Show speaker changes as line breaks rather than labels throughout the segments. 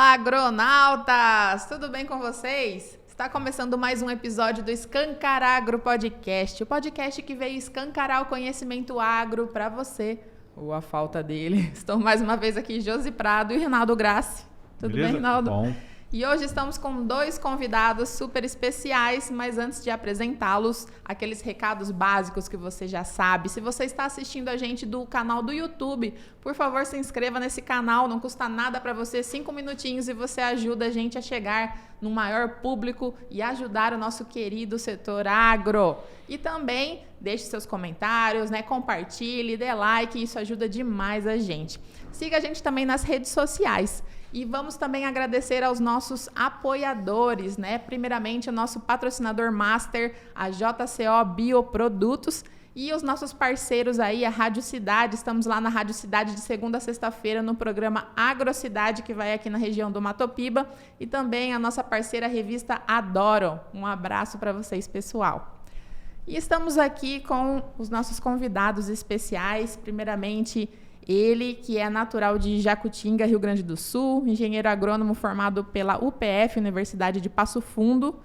Fala, agronautas! Tudo bem com vocês? Está começando mais um episódio do Escancar Agro Podcast, o podcast que veio escancarar o conhecimento agro para você, ou a falta dele. Estou mais uma vez aqui, Josi Prado e Rinaldo Grassi. Tudo
Beleza?
bem, Rinaldo?
Bom.
E hoje estamos com dois convidados super especiais, mas antes de apresentá-los, aqueles recados básicos que você já sabe. Se você está assistindo a gente do canal do YouTube, por favor, se inscreva nesse canal, não custa nada para você, 5 minutinhos e você ajuda a gente a chegar no maior público e ajudar o nosso querido setor agro. E também deixe seus comentários, compartilhe, dê like, isso ajuda demais a gente. Siga a gente também nas redes sociais. E vamos também agradecer aos nossos apoiadores, Primeiramente, o nosso patrocinador master, a JCO Bioprodutos, e os nossos parceiros aí, a Rádio Cidade. Estamos lá na Rádio Cidade de segunda a sexta-feira no programa Agrocidade, que vai aqui na região do Matopiba, e também a nossa parceira a revista Adoro. Um abraço para vocês, pessoal. E estamos aqui com os nossos convidados especiais, primeiramente ele, que é natural de Jacutinga, Rio Grande do Sul, engenheiro agrônomo formado pela UPF, Universidade de Passo Fundo,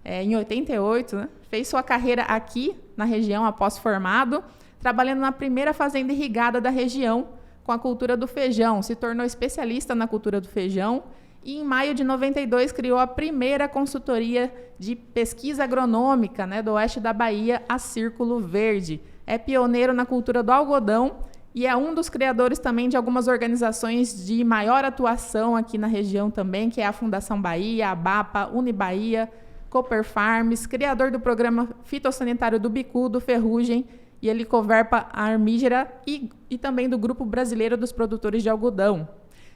em 88, Fez sua carreira aqui na região após formado, trabalhando na primeira fazenda irrigada da região com a cultura do feijão. Se tornou especialista na cultura do feijão e, em maio de 92, criou a primeira consultoria de pesquisa agronômica do oeste da Bahia, a Círculo Verde. É pioneiro na cultura do algodão e é um dos criadores também de algumas organizações de maior atuação aqui na região também, que é a Fundação Bahia, a BAPA, Unibahia, Cooper Farms, criador do programa fitossanitário do Bicudo, Ferrugem e Helicoverpa armígera e também do Grupo Brasileiro dos Produtores de Algodão.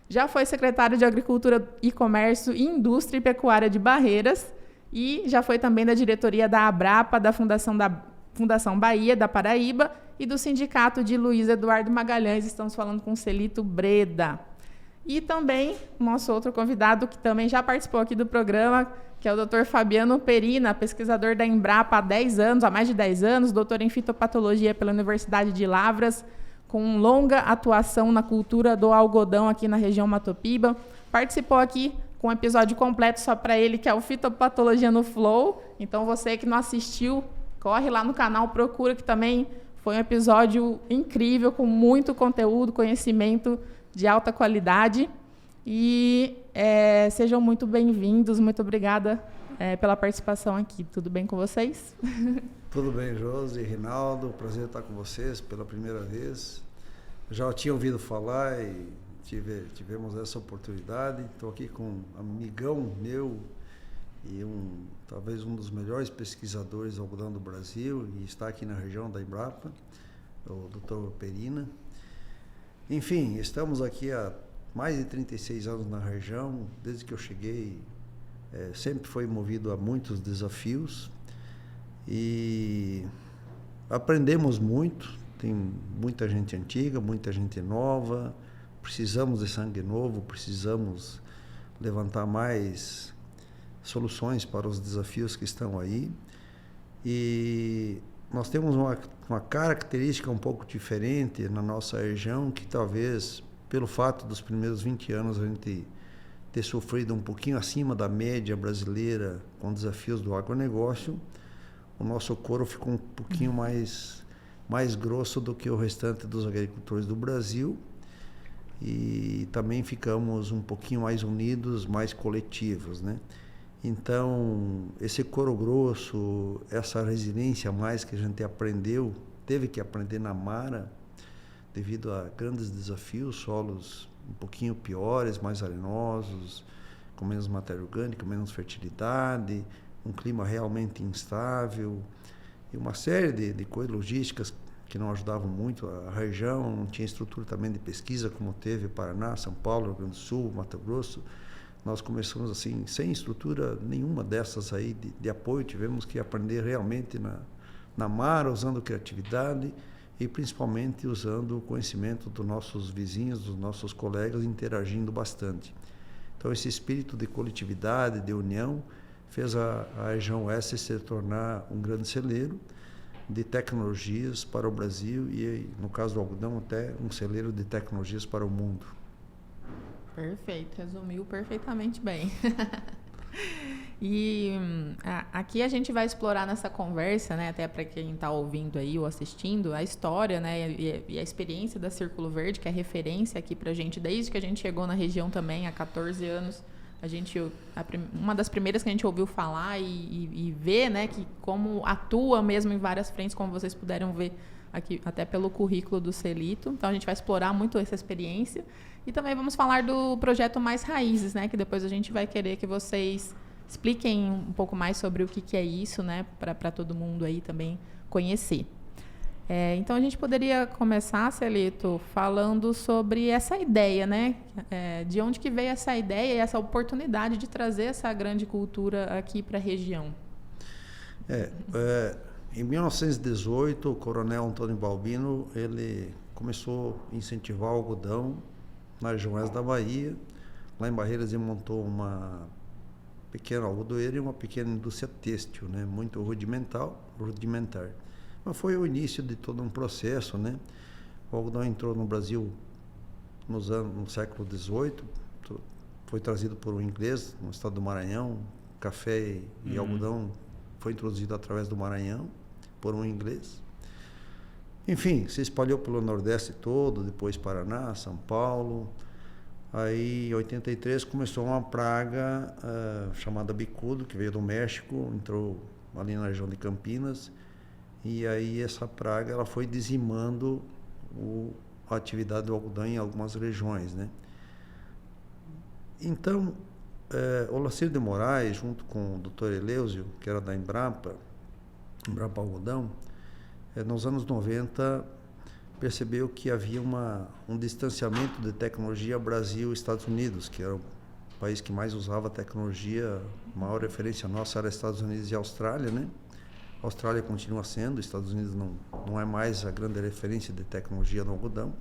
Já foi secretário de Agricultura e Comércio e Indústria e Pecuária de Barreiras e já foi também da diretoria da ABRAPA, da Fundação Bahia, da Paraíba, e do sindicato de Luiz Eduardo Magalhães. Estamos falando com Celito Breda. E também nosso outro convidado, que também já participou aqui do programa, que é o Dr. Fabiano Perina, pesquisador da Embrapa há mais de 10 anos, doutor em fitopatologia pela Universidade de Lavras, com longa atuação na cultura do algodão aqui na região Matopiba. Participou aqui com um episódio completo só para ele, que é o Fitopatologia no Flow. Então, você que não assistiu, corre lá no canal, procura, que também foi um episódio incrível, com muito conteúdo, conhecimento de alta qualidade. E sejam muito bem-vindos, muito obrigada pela participação aqui. Tudo bem com vocês?
Tudo bem, Josi, Rinaldo, prazer estar com vocês pela primeira vez. Já tinha ouvido falar e tivemos essa oportunidade. Estou aqui com um amigão meu e talvez um dos melhores pesquisadores de algodão do Brasil, e está aqui na região da Embrapa, o Dr. Perina. Enfim, estamos aqui há mais de 36 anos na região. Desde que eu cheguei, sempre foi movido a muitos desafios e aprendemos muito. Tem muita gente antiga, muita gente nova. Precisamos de sangue novo, precisamos levantar mais soluções para os desafios que estão aí. E nós temos uma característica um pouco diferente na nossa região, que talvez pelo fato dos primeiros 20 anos a gente ter sofrido um pouquinho acima da média brasileira com desafios do agronegócio, o nosso couro ficou um pouquinho mais grosso do que o restante dos agricultores do Brasil, e também ficamos um pouquinho mais unidos, mais coletivos, Então, esse couro grosso, essa resiliência a mais que a gente teve que aprender na Mara, devido a grandes desafios, solos um pouquinho piores, mais arenosos, com menos matéria orgânica, menos fertilidade, um clima realmente instável, e uma série de coisas logísticas que não ajudavam muito a região. Não tinha estrutura também de pesquisa como teve Paraná, São Paulo, Rio Grande do Sul, Mato Grosso. Nós começamos assim, sem estrutura nenhuma dessas aí de apoio. Tivemos que aprender realmente na Mara, usando criatividade e principalmente usando o conhecimento dos nossos vizinhos, dos nossos colegas, interagindo bastante. Então, esse espírito de coletividade, de união, fez a região oeste se tornar um grande celeiro de tecnologias para o Brasil e, no caso do algodão, até um celeiro de tecnologias para o mundo.
Perfeito, resumiu perfeitamente bem. E aqui a gente vai explorar nessa conversa, né, até para quem está ouvindo aí ou assistindo, a história, né, e a experiência da Círculo Verde, que é referência aqui para a gente desde que a gente chegou na região também, há 14 anos. Uma das primeiras que a gente ouviu falar e ver, né, que como atua mesmo em várias frentes, como vocês puderam ver aqui, até pelo currículo do Celito. Então a gente vai explorar muito essa experiência e também vamos falar do projeto Mais Raízes, né, que depois a gente vai querer que vocês expliquem um pouco mais sobre o que é isso, né, para todo mundo aí também conhecer. Então, a gente poderia começar, Celito, falando sobre essa ideia, né? De onde que veio essa ideia e essa oportunidade de trazer essa grande cultura aqui para a região?
Em 1918, o coronel Antônio Balbino, ele começou a incentivar o algodão na região oeste da Bahia. Lá em Barreiras ele montou uma pequena algodoeira e uma pequena indústria têxtil, né? Muito rudimentar. Mas foi o início de todo um processo, né? O algodão entrou no Brasil no século XVIII, foi trazido por um inglês no estado do Maranhão. Café e algodão foi introduzido através do Maranhão por um inglês. Enfim, se espalhou pelo Nordeste todo, depois Paraná, São Paulo. Aí, em 83, começou uma praga chamada bicudo, que veio do México, entrou ali na região de Campinas. E aí essa praga ela foi dizimando a atividade do algodão em algumas regiões, né? Então, o Olacir de Moraes, junto com o Dr. Eleusio, que era da Embrapa Algodão, nos anos 90, percebeu que havia um distanciamento de tecnologia Brasil e Estados Unidos, que era o país que mais usava tecnologia. A maior referência nossa era Estados Unidos e Austrália, né? A Austrália continua sendo, os Estados Unidos não é mais a grande referência de tecnologia no algodão.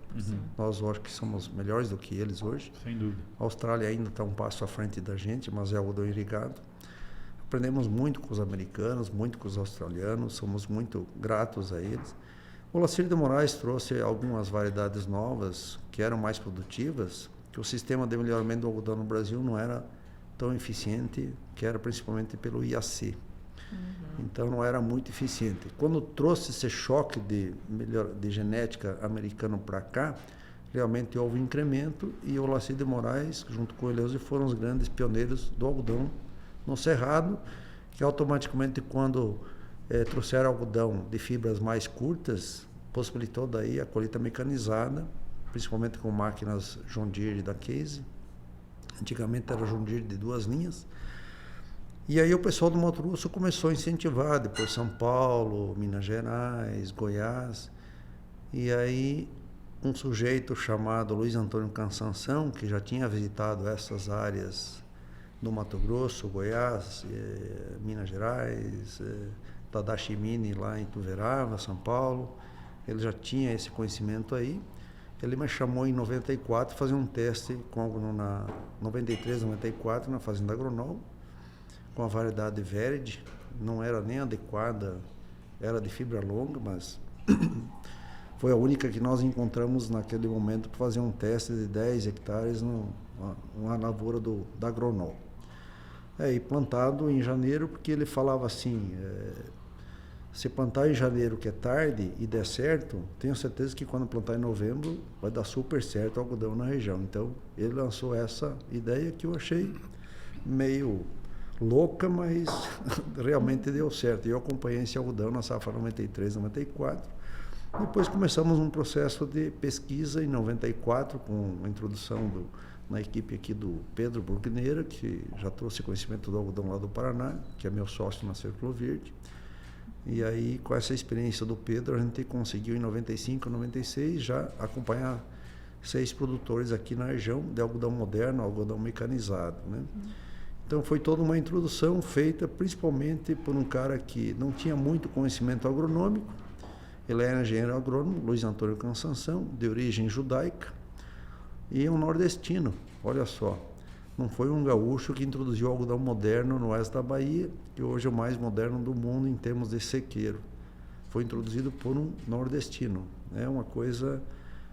Nós, acho que somos melhores do que eles hoje.
Sem dúvida.
A Austrália ainda está um passo à frente da gente, mas é algodão irrigado. Aprendemos muito com os americanos, muito com os australianos, somos muito gratos a eles. O Olacir de Moraes trouxe algumas variedades novas que eram mais produtivas, que o sistema de melhoramento do algodão no Brasil não era tão eficiente, que era principalmente pelo IAC. Então não era muito eficiente. Quando trouxe esse choque de genética americano para cá, realmente houve um incremento e o Olacir de Moraes, junto com o Eleusio, foram os grandes pioneiros do algodão no Cerrado, que automaticamente quando trouxeram algodão de fibras mais curtas, possibilitou daí a colheita mecanizada, principalmente com máquinas John Deere da Case. Antigamente era John Deere de 2 linhas. E aí o pessoal do Mato Grosso começou a incentivar, depois São Paulo, Minas Gerais, Goiás. E aí um sujeito chamado Luiz Antônio Cansanção, que já tinha visitado essas áreas do Mato Grosso, Goiás, Minas Gerais, Tadashi Mini lá em Tuverava, São Paulo, ele já tinha esse conhecimento aí. Ele me chamou em 94 para fazer um teste na 93, 94, na Fazenda Agronol, com a variedade Verid. Não era nem adequada, era de fibra longa, mas foi a única que nós encontramos naquele momento para fazer um teste de 10 hectares numa lavoura da Agronol. E plantado em janeiro, porque ele falava assim, se plantar em janeiro, que é tarde, e der certo, tenho certeza que quando plantar em novembro vai dar super certo o algodão na região. Então ele lançou essa ideia que eu achei meio louca, mas realmente deu certo. Eu acompanhei esse algodão na safra 93, 94. Depois começamos um processo de pesquisa em 94, com a introdução na equipe aqui do Pedro Burgneira, que já trouxe conhecimento do algodão lá do Paraná, que é meu sócio na Círculo Verde. E aí, com essa experiência do Pedro, a gente conseguiu em 95, 96 já acompanhar 6 produtores aqui na região de algodão moderno, algodão mecanizado, né? Então foi toda uma introdução feita principalmente por um cara que não tinha muito conhecimento agronômico. Ele era engenheiro agrônomo, Luiz Antônio Cansanção, de origem judaica, e é um nordestino, olha só. Não foi um gaúcho que introduziu o algodão moderno no oeste da Bahia, que hoje é o mais moderno do mundo em termos de sequeiro. Foi introduzido por um nordestino. É uma coisa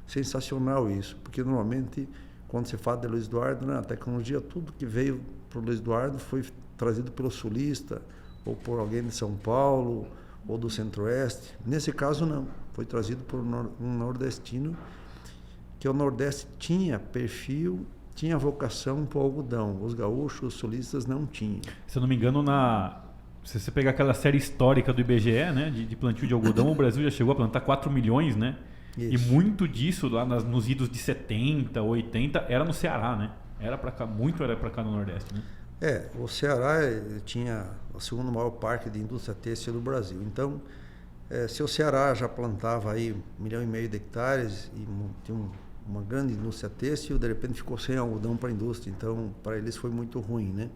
sensacional isso, porque normalmente quando se fala de Luiz Eduardo, né, a tecnologia, tudo que veio para o Luiz Eduardo foi trazido pelo sulista, ou por alguém de São Paulo, ou do Centro-Oeste. Nesse caso, não. Foi trazido por um nordestino, que o Nordeste tinha perfil, tinha vocação para o algodão. Os gaúchos, os sulistas não tinham.
Se eu não me engano, se você pegar aquela série histórica do IBGE, né, de plantio de algodão, o Brasil já chegou a plantar 4 milhões, né? Isso. E muito disso lá nos idos de 70, 80, era no Ceará, né? Era para cá, muito era para cá no Nordeste, né?
O Ceará tinha o segundo maior parque de indústria têxtil do Brasil. Então, se o Ceará já plantava aí 1,5 milhão de hectares e tinha uma grande indústria têxtil, de repente ficou sem algodão para a indústria. Então, para eles foi muito ruim, né?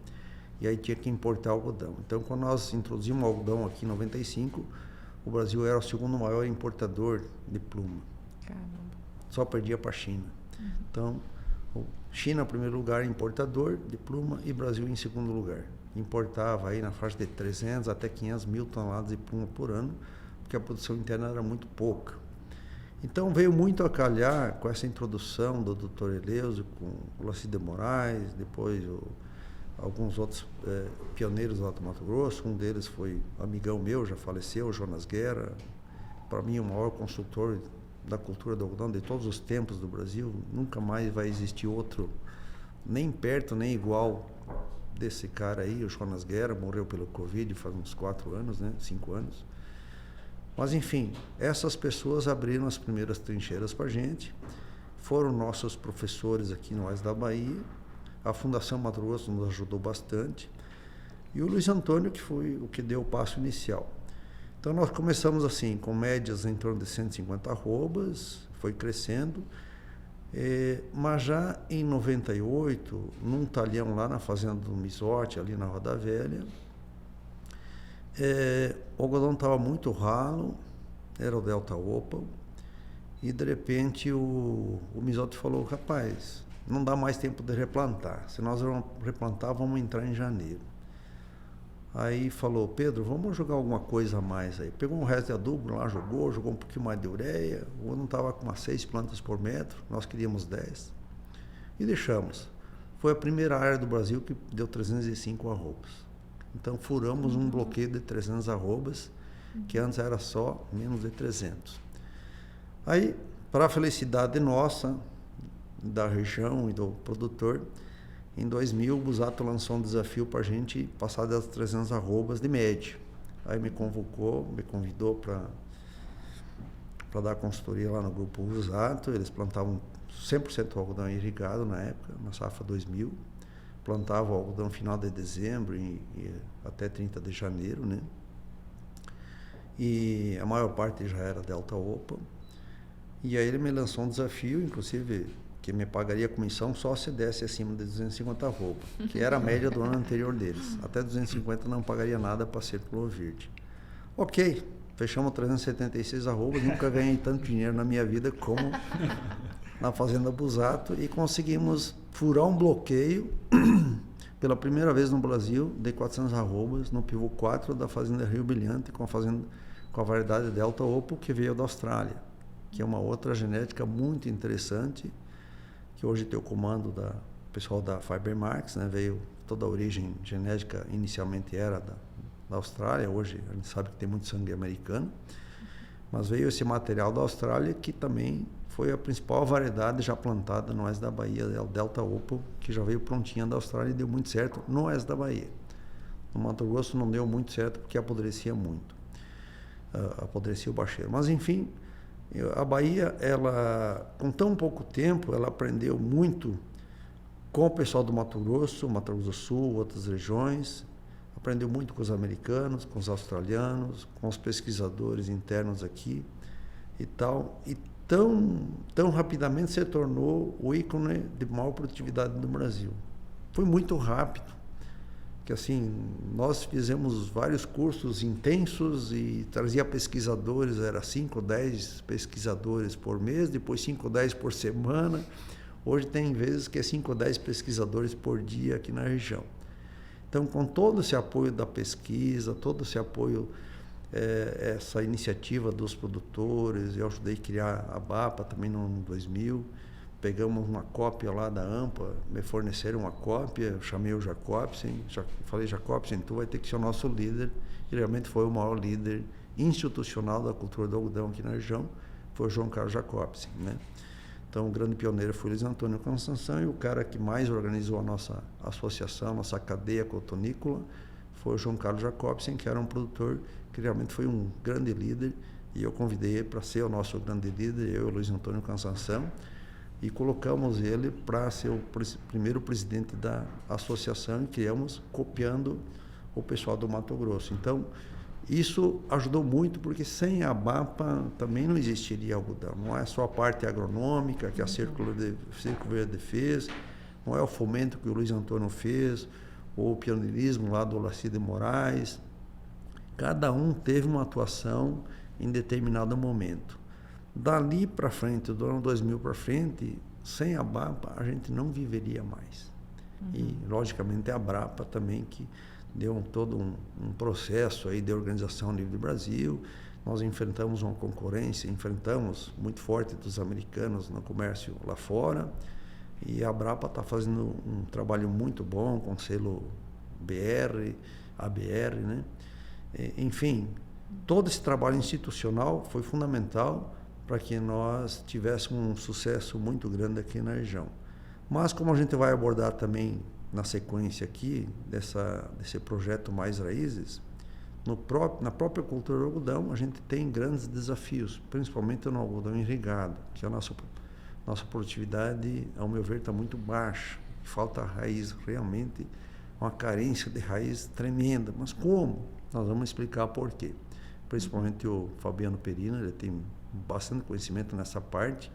E aí tinha que importar algodão. Então, quando nós introduzimos o algodão aqui em 95, o Brasil era o segundo maior importador de pluma.
Caramba.
Só perdia para a China. Então, China em primeiro lugar importador de pluma e Brasil em segundo lugar. Importava aí na faixa de 300 até 500 mil toneladas de pluma por ano, porque a produção interna era muito pouca. Então veio muito a calhar com essa introdução do Dr. Eleuso, com o Laci de Moraes, depois alguns outros pioneiros lá do Mato Grosso. Um deles foi amigão meu, já faleceu, o Jonas Guerra. Para mim, o maior consultor da cultura do algodão de todos os tempos do Brasil. Nunca mais vai existir outro, nem perto, nem igual desse cara aí. O Jonas Guerra morreu pelo Covid faz uns 4 anos, né? 5 anos. Mas, enfim, essas pessoas abriram as primeiras trincheiras para a gente. Foram nossos professores aqui no Oeste da Bahia. A Fundação Mato Grosso nos ajudou bastante. E o Luiz Antônio, que foi o que deu o passo inicial. Então, nós começamos assim, com médias em torno de 150 arrobas, foi crescendo. Mas já em 98, num talhão lá na fazenda do Misote, ali na Roda Velha, o algodão estava muito ralo, era o Delta Opal, e de repente o Misote falou: rapaz, não dá mais tempo de replantar, se nós vamos replantar, vamos entrar em janeiro. Aí falou: Pedro, vamos jogar alguma coisa a mais aí. Pegou um resto de adubo lá, jogou um pouquinho mais de ureia. O ano estava com umas 6 plantas por metro, nós queríamos 10. E deixamos. Foi a primeira área do Brasil que deu 305 arrobas. Então furamos um bloqueio de 300 arrobas, que antes era só menos de 300. Aí, para a felicidade nossa, da região e do produtor, em 2000, o Busato lançou um desafio para a gente passar das 300 arrobas de média. Aí me convidou para dar consultoria lá no Grupo Busato. Eles plantavam 100% algodão irrigado na época, na safra 2000. Plantavam algodão final de dezembro e até 30 de janeiro, né? E a maior parte já era Delta Opal. E aí ele me lançou um desafio, inclusive, que me pagaria comissão só se desse acima de 250 arrobas, que era a média do ano anterior deles. Até 250 não pagaria nada para ser Clover Verde. Ok, fechamos 376 arrobas, nunca ganhei tanto dinheiro na minha vida como na Fazenda Busato, e conseguimos furar um bloqueio pela primeira vez no Brasil de 400 arrobas no pivô 4 da Fazenda Rio Brilhante, com a variedade Delta Opal, que veio da Austrália, que é uma outra genética muito interessante, que hoje tem o comando do pessoal da Fibermax, né? Veio toda a origem genética, inicialmente era da Austrália, hoje a gente sabe que tem muito sangue americano, mas veio esse material da Austrália, que também foi a principal variedade já plantada no oeste da Bahia, é o Delta Opal, que já veio prontinha da Austrália e deu muito certo no oeste da Bahia. No Mato Grosso não deu muito certo porque apodrecia muito, apodrecia o bacheiro. Mas enfim, a Bahia, ela, com tão pouco tempo, ela aprendeu muito com o pessoal do Mato Grosso do Sul, outras regiões, aprendeu muito com os americanos, com os australianos, com os pesquisadores internos aqui e tal, e tão rapidamente se tornou o ícone de maior produtividade do Brasil. Foi muito rápido, que assim, nós fizemos vários cursos intensos e trazia pesquisadores, era 5 ou 10 pesquisadores por mês, depois 5 ou 10 por semana. Hoje tem vezes que é 5 ou 10 pesquisadores por dia aqui na região. Então, com todo esse apoio da pesquisa, todo esse apoio, essa iniciativa dos produtores, eu ajudei a criar a BAPA também no ano 2000, pegamos uma cópia lá da AMPA, me forneceram uma cópia, eu chamei o Jacobsen, falei, Jacobsen, tu vai ter que ser o nosso líder. E realmente foi o maior líder institucional da cultura do algodão aqui na região, foi o João Carlos Jacobsen, né? Então, o grande pioneiro foi o Luiz Antônio Constanção, e o cara que mais organizou a nossa associação, nossa cadeia cotonícola, foi o João Carlos Jacobsen, que era um produtor que realmente foi um grande líder, e eu convidei ele para ser o nosso grande líder, eu e o Luiz Antônio Constanção, e colocamos ele para ser o primeiro presidente da associação, e criamos copiando o pessoal do Mato Grosso. Então, isso ajudou muito, porque sem a ABAPA também não existiria algodão. Não é só a parte agronômica que a Círculo Verde fez, não é o fomento que o Luiz Antônio fez, ou o pioneirismo lá do Olaci de Moraes. Cada um teve uma atuação em determinado momento. Dali para frente, do ano 2000 para frente, sem a ABAPA a gente não viveria mais. E, logicamente, a ABRAPA também, que deu todo um processo aí de organização a nível do Brasil. Nós enfrentamos uma concorrência, enfrentamos muito forte dos americanos no comércio lá fora, e a ABRAPA está fazendo um trabalho muito bom com o selo BR, ABR, né? Enfim, todo esse trabalho institucional foi fundamental para que nós tivéssemos um sucesso muito grande aqui na região. Mas, como a gente vai abordar também na sequência aqui desse projeto Mais Raízes, na própria cultura do algodão, a gente tem grandes desafios, principalmente no algodão irrigado, que a nossa produtividade, ao meu ver, está muito baixa. Falta raiz, realmente, uma carência de raiz tremenda. Mas como? Nós vamos explicar por quê. Principalmente o Fabiano Perina, ele tem bastante conhecimento nessa parte.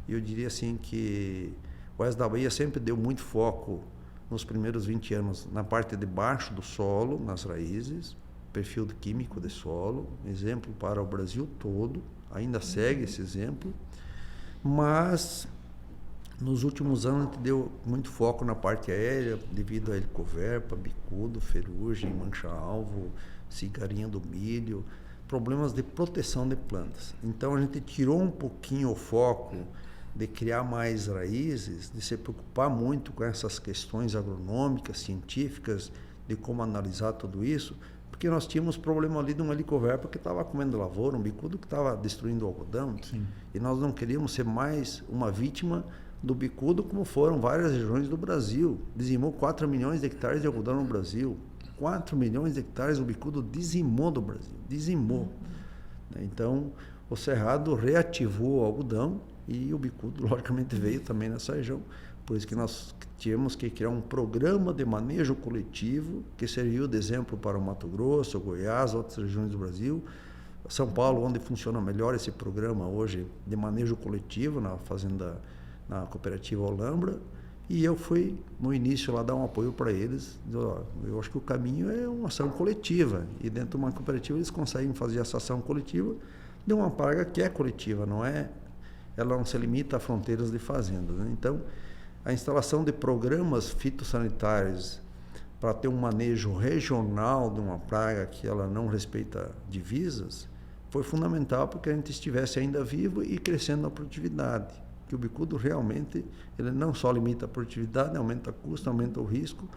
E eu diria assim que o Oeste da Bahia sempre deu muito foco nos primeiros 20 anos na parte de baixo do solo, nas raízes, perfil químico de solo, exemplo para o Brasil todo, ainda segue esse exemplo, mas nos últimos anos a gente deu muito foco na parte aérea, devido a helicoverpa, bicudo, ferrugem, mancha-alvo, cigarinha do milho, problemas de proteção de plantas. Então a gente tirou um pouquinho o foco de criar mais raízes, de se preocupar muito com essas questões agronômicas, científicas, de como analisar tudo isso, porque nós tínhamos problema ali de um helicoverpa que estava comendo lavoura, um bicudo que estava destruindo o algodão. Sim. E nós não queríamos ser mais uma vítima do bicudo, como foram várias regiões do Brasil. Dizimou 4 milhões de hectares de algodão no Brasil. 4 milhões de hectares o bicudo dizimou do Brasil, dizimou. Então, o Cerrado reativou o algodão, e o bicudo, logicamente, veio também nessa região. Por isso que nós tínhamos que criar um programa de manejo coletivo que serviu de exemplo para o Mato Grosso, Goiás, outras regiões do Brasil. São Paulo, onde funciona melhor esse programa hoje de manejo coletivo, na fazenda, na cooperativa Olambra. E eu fui, no início, lá dar um apoio para eles. Eu acho que o caminho é uma ação coletiva. E dentro de uma cooperativa eles conseguem fazer essa ação coletiva de uma praga que é coletiva, não é? Ela não se limita a fronteiras de fazendas, né? Então, a instalação de programas fitossanitários para ter um manejo regional de uma praga que ela não respeita divisas foi fundamental para que a gente estivesse ainda vivo e crescendo na produtividade. Que o bicudo realmente, ele não só limita a produtividade, aumenta o custo, aumenta o risco,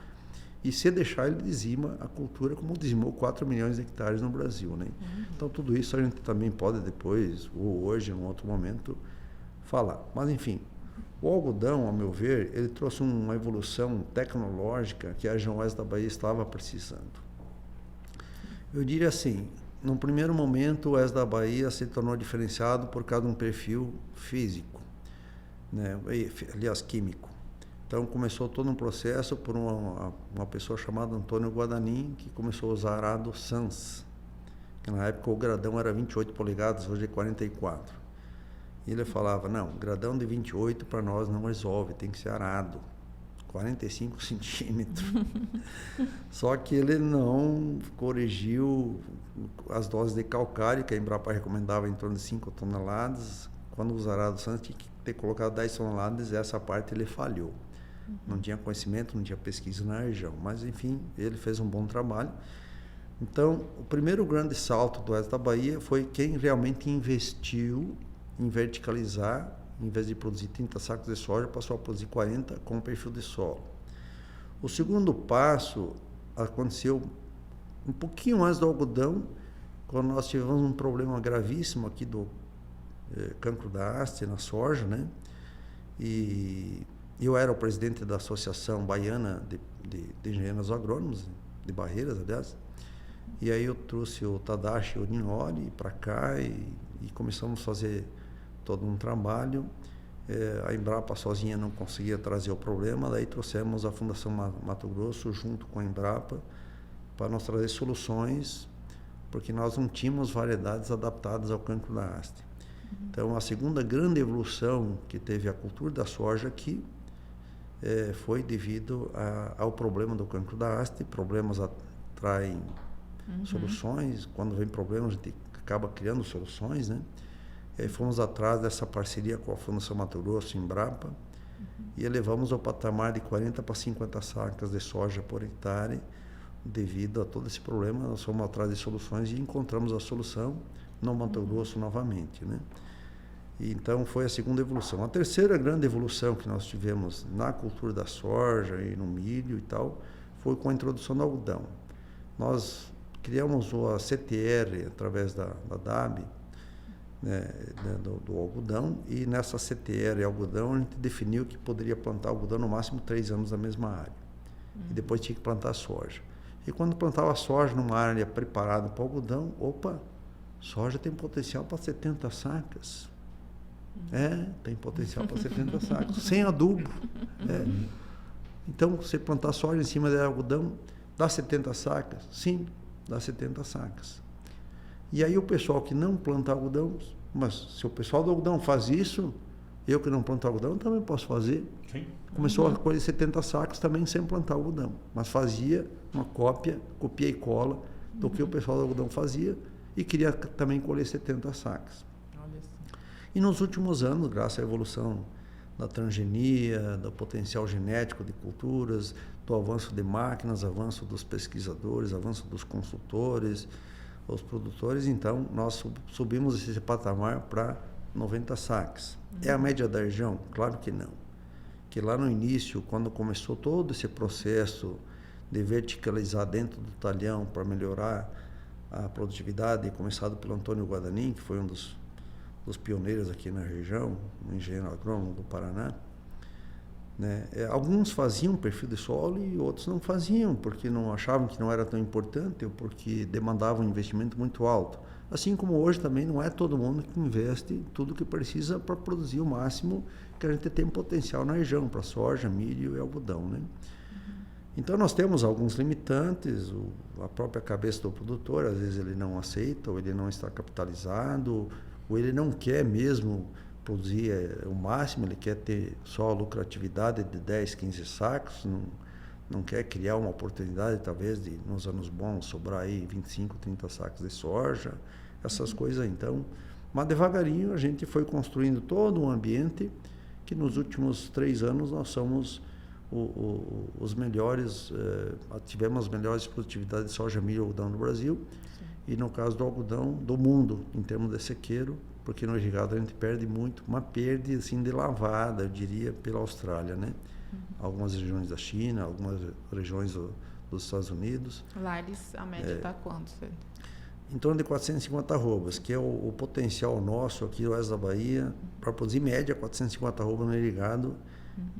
e se deixar ele dizima a cultura, como dizimou 4 milhões de hectares no Brasil, né? Então, tudo isso a gente também pode depois, ou hoje, em um outro momento, falar. Mas, enfim, o algodão, ao meu ver, ele trouxe uma evolução tecnológica que a região oeste da Bahia estava precisando. Eu diria assim, num primeiro momento, o oeste da Bahia se tornou diferenciado por causa de um perfil físico, né? Aliás, químico. Então, começou todo um processo por uma pessoa chamada Antônio Guadanin, que começou a usar arado Sans, que na época o gradão era 28 polegadas, hoje é 44. E ele falava, não, gradão de 28 para nós não resolve, tem que ser arado, 45 centímetros. Só que ele não corrigiu as doses de calcário, que a Embrapa recomendava em torno de 5 toneladas. Quando os arados Sans tinha que ter colocado 10 toneladas, e essa parte ele falhou. Não tinha conhecimento, não tinha pesquisa na região. Mas, enfim, ele fez um bom trabalho. Então, o primeiro grande salto do oeste da Bahia foi quem realmente investiu em verticalizar em vez de produzir 30 sacos de soja, passou a produzir 40 com o perfil de solo. O segundo passo aconteceu um pouquinho antes do algodão, quando nós tivemos um problema gravíssimo aqui do cancro da haste na soja, né? E eu era o presidente da Associação Baiana de Engenheiros Agrônomos, de Barreiras, aliás, e aí eu trouxe o Tadashi Oninori para cá e começamos a fazer todo um trabalho. A Embrapa sozinha não conseguia trazer o problema, daí trouxemos a Fundação Mato Grosso junto com a Embrapa para nós trazer soluções, porque nós não tínhamos variedades adaptadas ao cancro da haste. Então, a segunda grande evolução que teve a cultura da soja aqui foi devido ao problema do cancro da haste. Problemas atraem soluções, quando vem problemas a gente acaba criando soluções, né? Fomos atrás dessa parceria com a Fundação Mato Grosso e Embrapa e elevamos o patamar de 40 para 50 sacas de soja por hectare. Devido a todo esse problema, nós fomos atrás de soluções e encontramos a solução no Mato Grosso novamente, né? E então foi a segunda evolução. A terceira grande evolução que nós tivemos na cultura da soja e no milho e tal, foi com a introdução do algodão. Nós criamos a CTR através da DAB, né, do algodão, e nessa CTR e algodão a gente definiu que poderia plantar algodão no máximo 3 anos na mesma área. E depois tinha que plantar soja. E quando plantava soja numa área preparada para o algodão, soja tem potencial para 70 sacas. Tem potencial para 70 sacos, sem adubo. Então, você plantar soja em cima de algodão, dá 70 sacas? Sim, dá 70 sacas. E aí o pessoal que não planta algodão, mas se o pessoal do algodão faz isso, eu que não planto algodão também posso fazer. Sim. Começou a colher 70 sacos também sem plantar algodão, mas fazia uma copia e cola do que o pessoal do algodão fazia e queria também colher 70 sacos. E nos últimos anos, graças à evolução da transgenia, do potencial genético de culturas, do avanço de máquinas, avanço dos pesquisadores, avanço dos consultores, os produtores, então nós subimos esse patamar para 90 sacas. É a média da região? Claro que não. Que lá no início, quando começou todo esse processo de verticalizar dentro do talhão para melhorar a produtividade, começado pelo Antônio Guadanin, que foi um dos pioneiros aqui na região, um engenheiro agrônomo do Paraná, né? Alguns faziam perfil de solo e outros não faziam, porque não achavam que não era tão importante ou porque demandava um investimento muito alto. Assim como hoje também não é todo mundo que investe tudo que precisa para produzir o máximo que a gente tem potencial na região, para soja, milho e algodão, né? Então nós temos alguns limitantes, a própria cabeça do produtor, às vezes ele não aceita, ou ele não está capitalizado, ou ele não quer mesmo produzir o máximo, ele quer ter só a lucratividade de 10, 15 sacos, não quer criar uma oportunidade, talvez, de, nos anos bons, sobrar aí 25, 30 sacos de soja, essas coisas. Então, mas devagarinho a gente foi construindo todo um ambiente que nos últimos 3 anos nós somos os melhores, tivemos as melhores produtividades de soja, milho e algodão no Brasil. Sim. E no caso do algodão, do mundo, em termos de sequeiro, porque no irrigado a gente perde muito, uma perda assim de lavada, eu diria, pela Austrália, né? Algumas regiões da China, algumas regiões dos Estados Unidos.
Lá a média está quanto?
Em torno de 450 arrobas, que é o potencial nosso aqui no oeste da Bahia, para produzir média 450 arrobas no irrigado,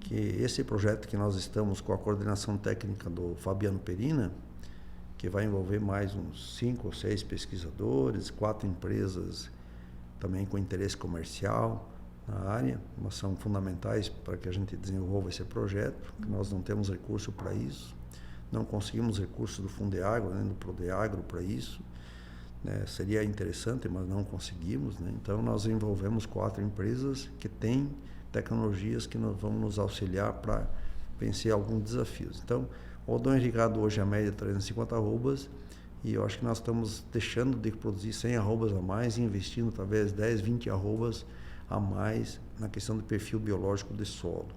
que esse projeto que nós estamos com a coordenação técnica do Fabiano Perina, que vai envolver mais uns 5 ou 6 pesquisadores, 4 empresas também com interesse comercial na área, mas são fundamentais para que a gente desenvolva esse projeto, porque nós não temos recurso para isso, não conseguimos recursos do Fundeagro, nem do Prodeagro para isso, né? Seria interessante, mas não conseguimos, né? Então nós envolvemos 4 empresas que têm tecnologias que vão nos auxiliar para vencer alguns desafios. Então, o algodão irrigado hoje a média é 350 arrobas, e eu acho que nós estamos deixando de produzir 100 arrobas a mais e investindo talvez 10, 20 arrobas a mais na questão do perfil biológico de solo.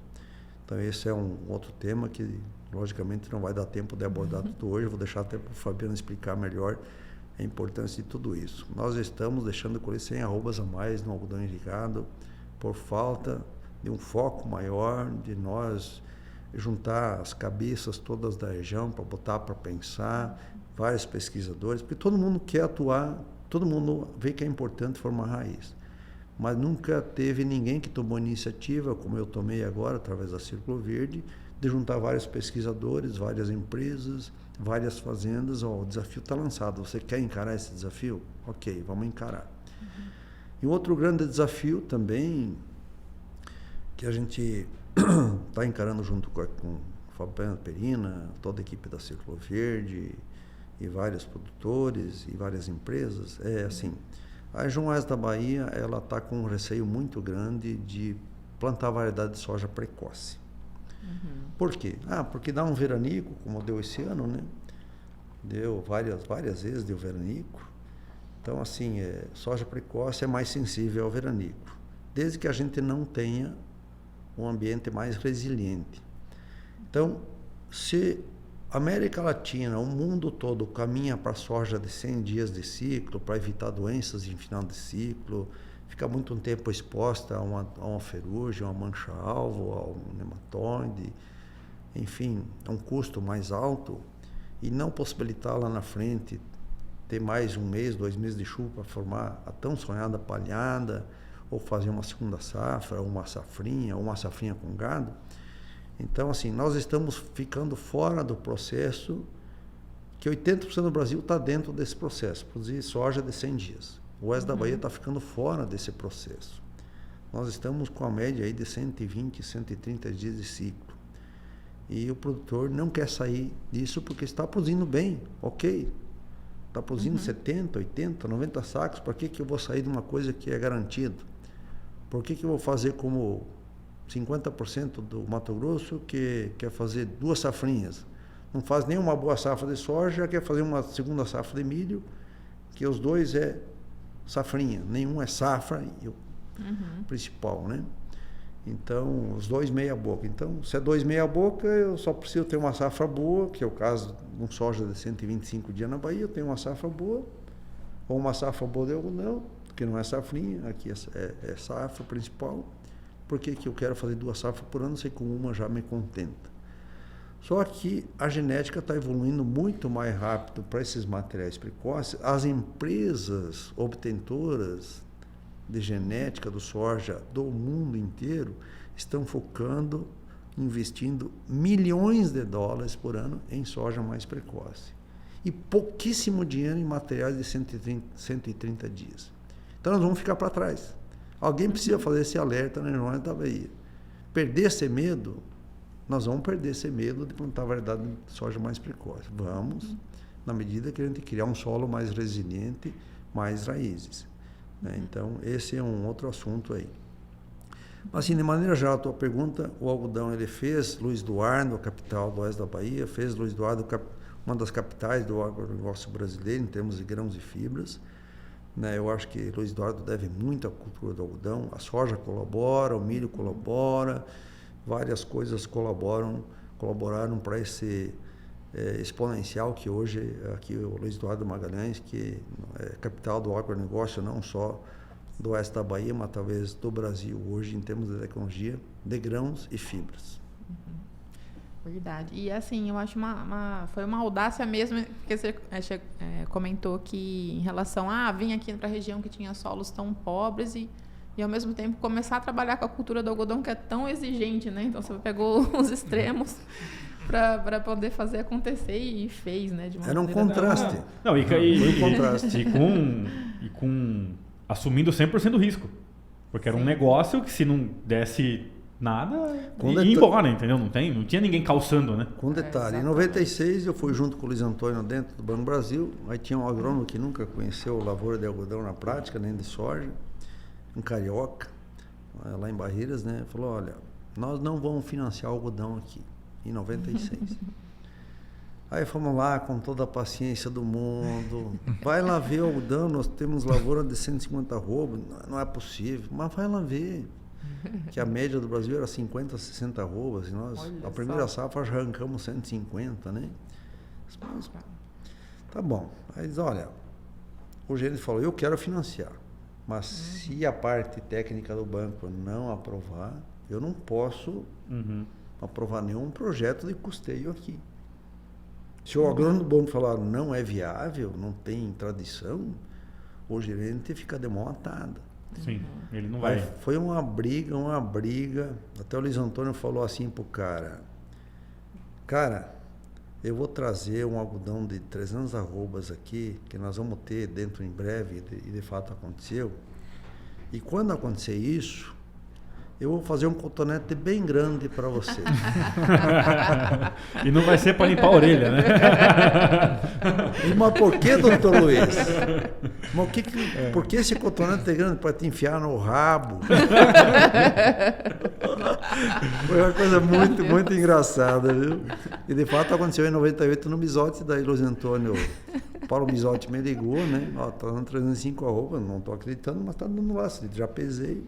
Então esse é um outro tema que logicamente não vai dar tempo de abordar tudo hoje, eu vou deixar até para o Fabiano explicar melhor a importância de tudo isso. Nós estamos deixando colher 100 arrobas a mais no algodão irrigado por falta de um foco maior, de nós juntar as cabeças todas da região para botar para pensar, vários pesquisadores, porque todo mundo quer atuar, todo mundo vê que é importante formar raiz. Mas nunca teve ninguém que tomou iniciativa, como eu tomei agora, através da Círculo Verde, de juntar vários pesquisadores, várias empresas, várias fazendas. O desafio está lançado. Você quer encarar esse desafio? Ok, vamos encarar. E outro grande desafio também, que a gente está encarando junto com Fabiano Perina, toda a equipe da Círculo Verde, e vários produtores e várias empresas, é assim, a região oeste da Bahia, ela está com um receio muito grande de plantar variedade de soja precoce. Por quê? Porque dá um veranico, como deu esse ano, né? Deu várias vezes, deu veranico. Então, assim, soja precoce é mais sensível ao veranico, desde que a gente não tenha um ambiente mais resiliente. Então, se a América Latina, o mundo todo caminha para a soja de 100 dias de ciclo, para evitar doenças em final de ciclo, fica muito tempo exposta a uma ferrugem, a uma mancha-alvo, a um nematóide, enfim, a um custo mais alto, e não possibilitar lá na frente ter mais 1 mês, 2 meses de chuva para formar a tão sonhada palhada, ou fazer uma segunda safra, ou uma safrinha com gado. Então, assim, nós estamos ficando fora do processo, que 80% do Brasil está dentro desse processo, produzir soja de 100 dias. O oeste da Bahia está ficando fora desse processo. Nós estamos com a média aí de 120, 130 dias de ciclo. E o produtor não quer sair disso porque está produzindo bem, ok. Está produzindo 70, 80, 90 sacos, para que eu vou sair de uma coisa que é garantido? Por que eu vou fazer como 50% do Mato Grosso que quer fazer 2 safrinhas? Não faz nem uma boa safra de soja, já quer fazer uma segunda safra de milho, que os dois é safrinha, nenhum é safra, e o principal, né? Então, os dois meia boca. Então, se é 2 meia boca, eu só preciso ter uma safra boa, que é o caso de um soja de 125 dias na Bahia, eu tenho uma safra boa, ou uma safra boa de algodão, que não é safrinha, aqui é safra principal. Por que eu quero fazer 2 safras por ano, sei que com uma já me contenta? Só que a genética está evoluindo muito mais rápido para esses materiais precoces. As empresas obtentoras de genética do soja do mundo inteiro estão focando, investindo milhões de dólares por ano em soja mais precoce. E pouquíssimo dinheiro em materiais de 130 dias. Então nós vamos ficar para trás. Alguém precisa fazer esse alerta na região da Bahia. Perder esse medo, nós vamos perder esse medo de plantar variedade de soja mais precoce. Vamos, na medida que a gente criar um solo mais resiliente, mais raízes. Né? Então, esse é um outro assunto aí. Mas, assim, de maneira geral, a tua pergunta, o algodão, ele fez Luiz Eduardo, a capital do oeste da Bahia, fez Luiz Eduardo uma das capitais do agronegócio brasileiro, em termos de grãos e fibras. Né, eu acho que Luiz Eduardo deve muito à cultura do algodão, a soja colabora, o milho colabora, várias coisas colaboraram para esse exponencial que hoje, aqui o Luiz Eduardo Magalhães, que é capital do agronegócio não só do oeste da Bahia, mas talvez do Brasil hoje, em termos de tecnologia, de grãos e fibras.
Verdade. E assim, eu acho foi uma audácia mesmo, porque você comentou que em relação a vir aqui para a região que tinha solos tão pobres e ao mesmo tempo começar a trabalhar com a cultura do algodão que é tão exigente, né? Então você pegou os extremos para poder fazer acontecer e fez, né? De uma
Era um contraste.
Não, e contraste. E com assumindo 100% do risco. Porque era um negócio que se não desse nada, ia embora, entendeu? Não tinha ninguém calçando, né?
Com detalhe, em 96 eu fui junto com o Luiz Antônio dentro do Banco Brasil, aí tinha um agrônomo que nunca conheceu lavoura de algodão na prática, nem de soja, um carioca, lá em Barreiras, né? Falou, olha, nós não vamos financiar o algodão aqui, em 96. Aí fomos lá com toda a paciência do mundo, vai lá ver o algodão, nós temos lavoura de 150 arrobas, não é possível, mas vai lá ver. Que a média do Brasil era 50, 60 arrobas, e nós, a primeira safra, arrancamos 150, né? Tá bom. Aí diz, olha, o gerente falou, eu quero financiar. Mas se a parte técnica do banco não aprovar, eu não posso aprovar nenhum projeto de custeio aqui. Se o agrônomo do banco falar não é viável, não tem tradição, o gerente fica de mão atada.
Sim, ele não vai.
Foi uma briga. Até o Luiz Antônio falou assim pro cara, eu vou trazer um algodão de 300 arrobas aqui, que nós vamos ter dentro em breve, e de fato aconteceu. E quando acontecer isso, eu vou fazer um cotonete bem grande para você.
E não vai ser para limpar a orelha, né?
Mas por que, doutor Luiz? Mas por que esse cotonete é grande? Para te enfiar no rabo. Foi uma coisa muito, muito engraçada, viu? E de fato aconteceu em 98 no Misotti, daí Luiz Antônio, Paulo Misotti me ligou, né? Ó, tá dando 305 arroba, não tô acreditando, mas tá dando lá, já pesei.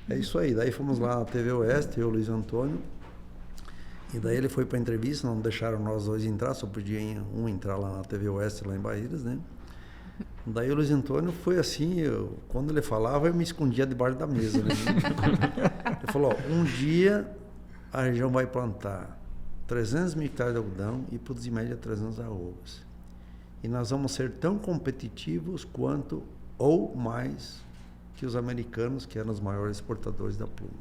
É isso aí. Daí fomos lá na TV Oeste, eu e o Luiz Antônio. E daí ele foi para a entrevista, não deixaram nós dois entrar, só podia um entrar lá na TV Oeste, lá em Barreiras, né? Daí o Luiz Antônio foi assim, quando ele falava, eu me escondia debaixo da mesa, né? Ele falou, ó, um dia a região vai plantar 300 mil hectares de algodão e produzir em média 300 arrobas. E nós vamos ser tão competitivos quanto ou mais que os americanos, que eram os maiores exportadores da pluma.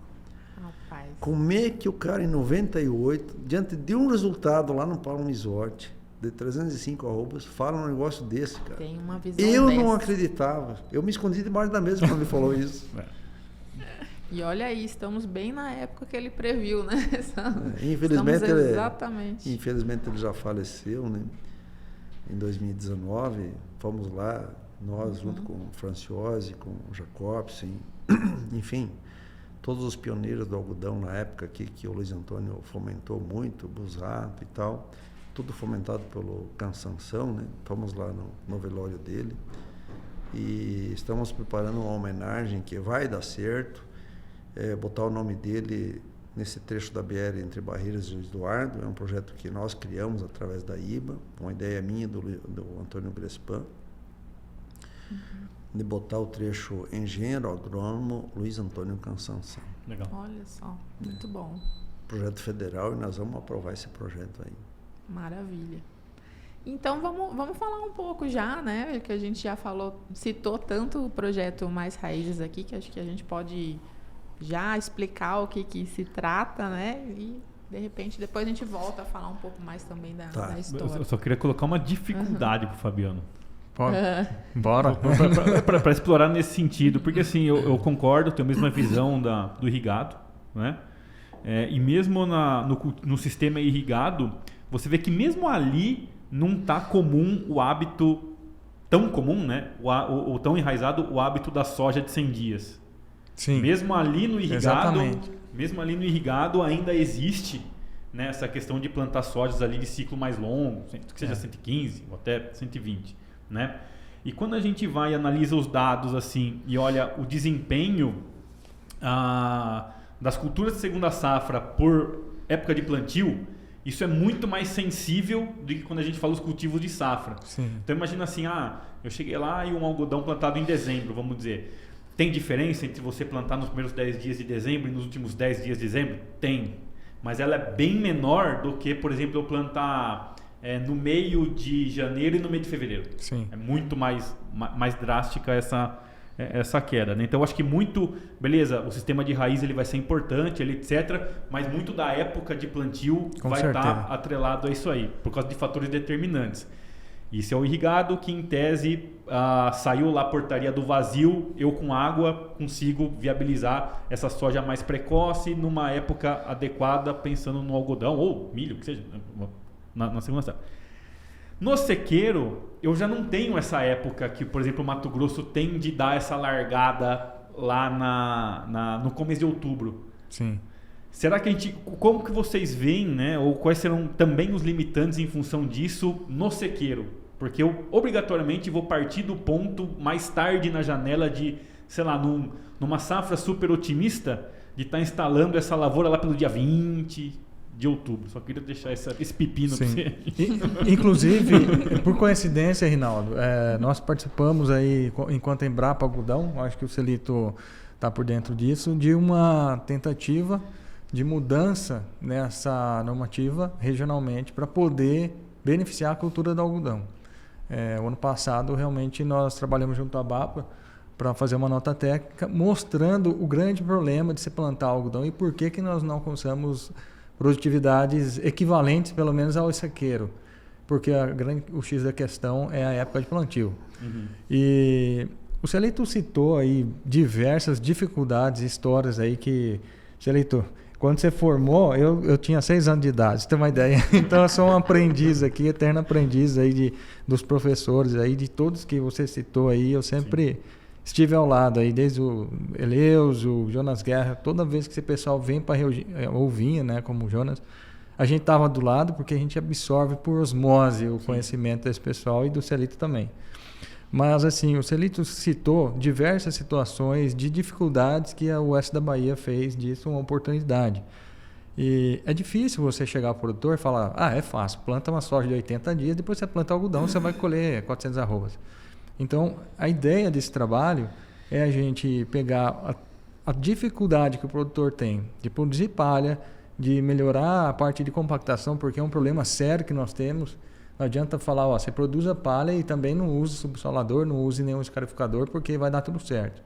Rapaz.
Como é que o cara em 98, diante de um resultado lá no Paulo Misotti, de 305 arrobas, fala um negócio desse, cara?
Tem uma visão
Eu
dessa.
não acreditava. Eu me escondi debaixo da mesa quando ele falou isso.
E olha aí, estamos bem na época que ele previu, né?
Infelizmente,
exatamente.
Infelizmente ele já faleceu, né? Em 2019, fomos lá, nós junto com o Franciose, com o Jacobsen, enfim, todos os pioneiros do algodão na época que o Luiz Antônio fomentou muito, Busato e tal, tudo fomentado pelo Cansanção, né? Fomos lá no velório dele e estamos preparando uma homenagem que vai dar certo, botar o nome dele nesse trecho da BR entre Barreiras e Eduardo. É um projeto que nós criamos através da IBA, uma ideia minha do Antônio Grespan, de botar o trecho engenheiro agrônomo Luiz Antônio Cansanção.
Legal.
Olha só, muito bom.
Projeto federal, e nós vamos aprovar esse projeto aí.
Maravilha. Então vamos falar um pouco já, né? Que a gente já citou tanto o projeto Mais Raízes aqui, que acho que a gente pode já explicar o que se trata, né? E de repente depois a gente volta a falar um pouco mais também da história.
Eu só queria colocar uma dificuldade pro Fabiano.
Bora.
Para explorar nesse sentido, porque assim, eu concordo, tenho a mesma visão do irrigado, né? E mesmo no sistema irrigado, você vê que mesmo ali não está comum o hábito, tão comum, né? O tão enraizado, o hábito da soja de 100 dias.
Sim.
Mesmo ali no
Exatamente.
irrigado ainda existe, né, essa questão de plantar sojas ali de ciclo mais longo, que seja 115 ou até 120. Né? E quando a gente vai e analisa os dados assim e olha o desempenho das culturas de segunda safra por época de plantio, isso é muito mais sensível do que quando a gente fala os cultivos de safra.
Sim.
Então imagina assim, eu cheguei lá e um algodão plantado em dezembro, vamos dizer. Tem diferença entre você plantar nos primeiros 10 dias de dezembro e nos últimos 10 dias de dezembro? Tem. Mas ela é bem menor do que, por exemplo, eu plantar no meio de janeiro e no meio de fevereiro.
Sim.
É muito mais drástica essa queda, né? Então, eu acho que beleza, o sistema de raiz ele vai ser importante, etc., mas muito da época de plantio vai estar atrelado a isso aí, por causa de fatores determinantes. Isso é o irrigado, que em tese saiu lá a portaria do vazio, eu com água consigo viabilizar essa soja mais precoce numa época adequada, pensando no algodão ou milho, que seja, na segunda safra. No sequeiro, eu já não tenho essa época que, por exemplo, o Mato Grosso tem de dar essa largada lá no começo de outubro.
Sim.
Será que como que vocês veem, né, ou quais serão também os limitantes em função disso no sequeiro? Porque eu obrigatoriamente vou partir do ponto mais tarde na janela de, sei lá, numa safra super otimista, de estar instalando essa lavoura lá pelo dia 20 de outubro. Só queria deixar esse pepino para você.
Inclusive, por coincidência, Rinaldo, nós participamos aí, enquanto Embrapa Algodão, acho que o Celito está por dentro disso, de uma tentativa de mudança nessa normativa regionalmente para poder beneficiar a cultura do algodão. O ano passado, realmente, nós trabalhamos junto à ABAPA para fazer uma nota técnica mostrando o grande problema de se plantar algodão e por que nós não alcançamos produtividades equivalentes, pelo menos, ao sequeiro. Porque o X da questão é a época de plantio.
Uhum.
E o Celito citou aí diversas dificuldades, histórias aí que... Celito, quando você formou, eu tinha 6 anos de idade, você tem uma ideia? Então eu sou um aprendiz aqui, eterno aprendiz aí dos professores aí, de todos que você citou aí, eu sempre estive ao lado aí, desde o Eleus, o Jonas Guerra, toda vez que esse pessoal vem para ouvir, né, como o Jonas, a gente estava do lado porque a gente absorve por osmose o conhecimento desse pessoal e do Celito também. Mas assim, o Celito citou diversas situações de dificuldades que a Oeste da Bahia fez disso uma oportunidade. E é difícil você chegar ao produtor e falar, é fácil, planta uma soja de 80 dias, depois você planta algodão, você vai colher 400 arrobas. Então, a ideia desse trabalho é a gente pegar a dificuldade que o produtor tem de produzir palha, de melhorar a parte de compactação, porque é um problema sério que nós temos. Não adianta falar, você produz a palha e também não use subsolador, não use nenhum escarificador, porque vai dar tudo certo.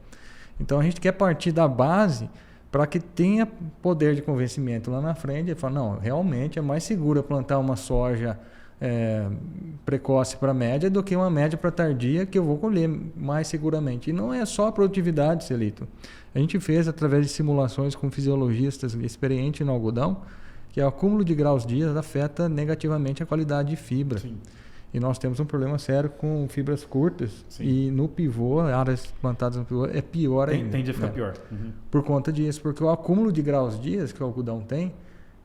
Então, a gente quer partir da base para que tenha poder de convencimento lá na frente e falar, não, realmente é mais seguro plantar uma soja precoce para média do que uma média para tardia, que eu vou colher mais seguramente. E não é só a produtividade, Celito. A gente fez através de simulações com fisiologistas experientes no algodão, que o acúmulo de graus dias afeta negativamente a qualidade de fibra.
Sim.
E nós temos um problema sério com fibras curtas.
Sim.
E no pivô, áreas plantadas no pivô, é pior ainda.
Tende a ficar pior. Uhum.
Por conta disso, porque o acúmulo de graus dias que o algodão tem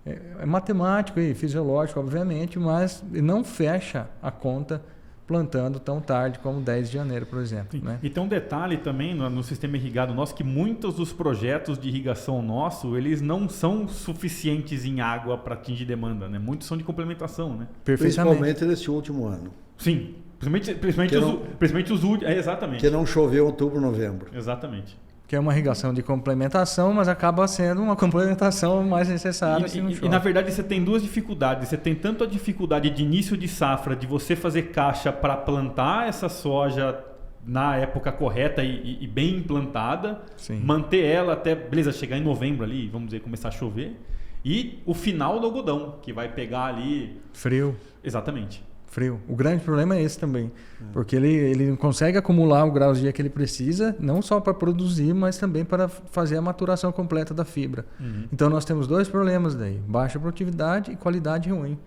é matemático e fisiológico, obviamente, mas não fecha a conta plantando tão tarde como 10 de janeiro, por exemplo. Né?
E tem um detalhe também no sistema irrigado nosso, que muitos dos projetos de irrigação nosso, eles não são suficientes em água para atingir demanda, né? Muitos são de complementação, né?
Principalmente nesse último ano.
Sim, principalmente os últimos. Exatamente.
Que não choveu em outubro, novembro.
Exatamente.
Que é uma irrigação de complementação, mas acaba sendo uma complementação mais necessária.
E na verdade você tem duas dificuldades. Você tem tanto a dificuldade de início de safra, de você fazer caixa para plantar essa soja na época correta e bem implantada,
Sim.
manter ela até, beleza, chegar em novembro ali, vamos dizer, começar a chover, e o final do algodão, que vai pegar ali...
Frio.
Exatamente.
Frio. O grande problema é esse também, porque ele não consegue acumular o grau de dia que ele precisa, não só para produzir, mas também para fazer a maturação completa da fibra.
Uhum.
Então nós temos 2 problemas daí, baixa produtividade e qualidade ruim.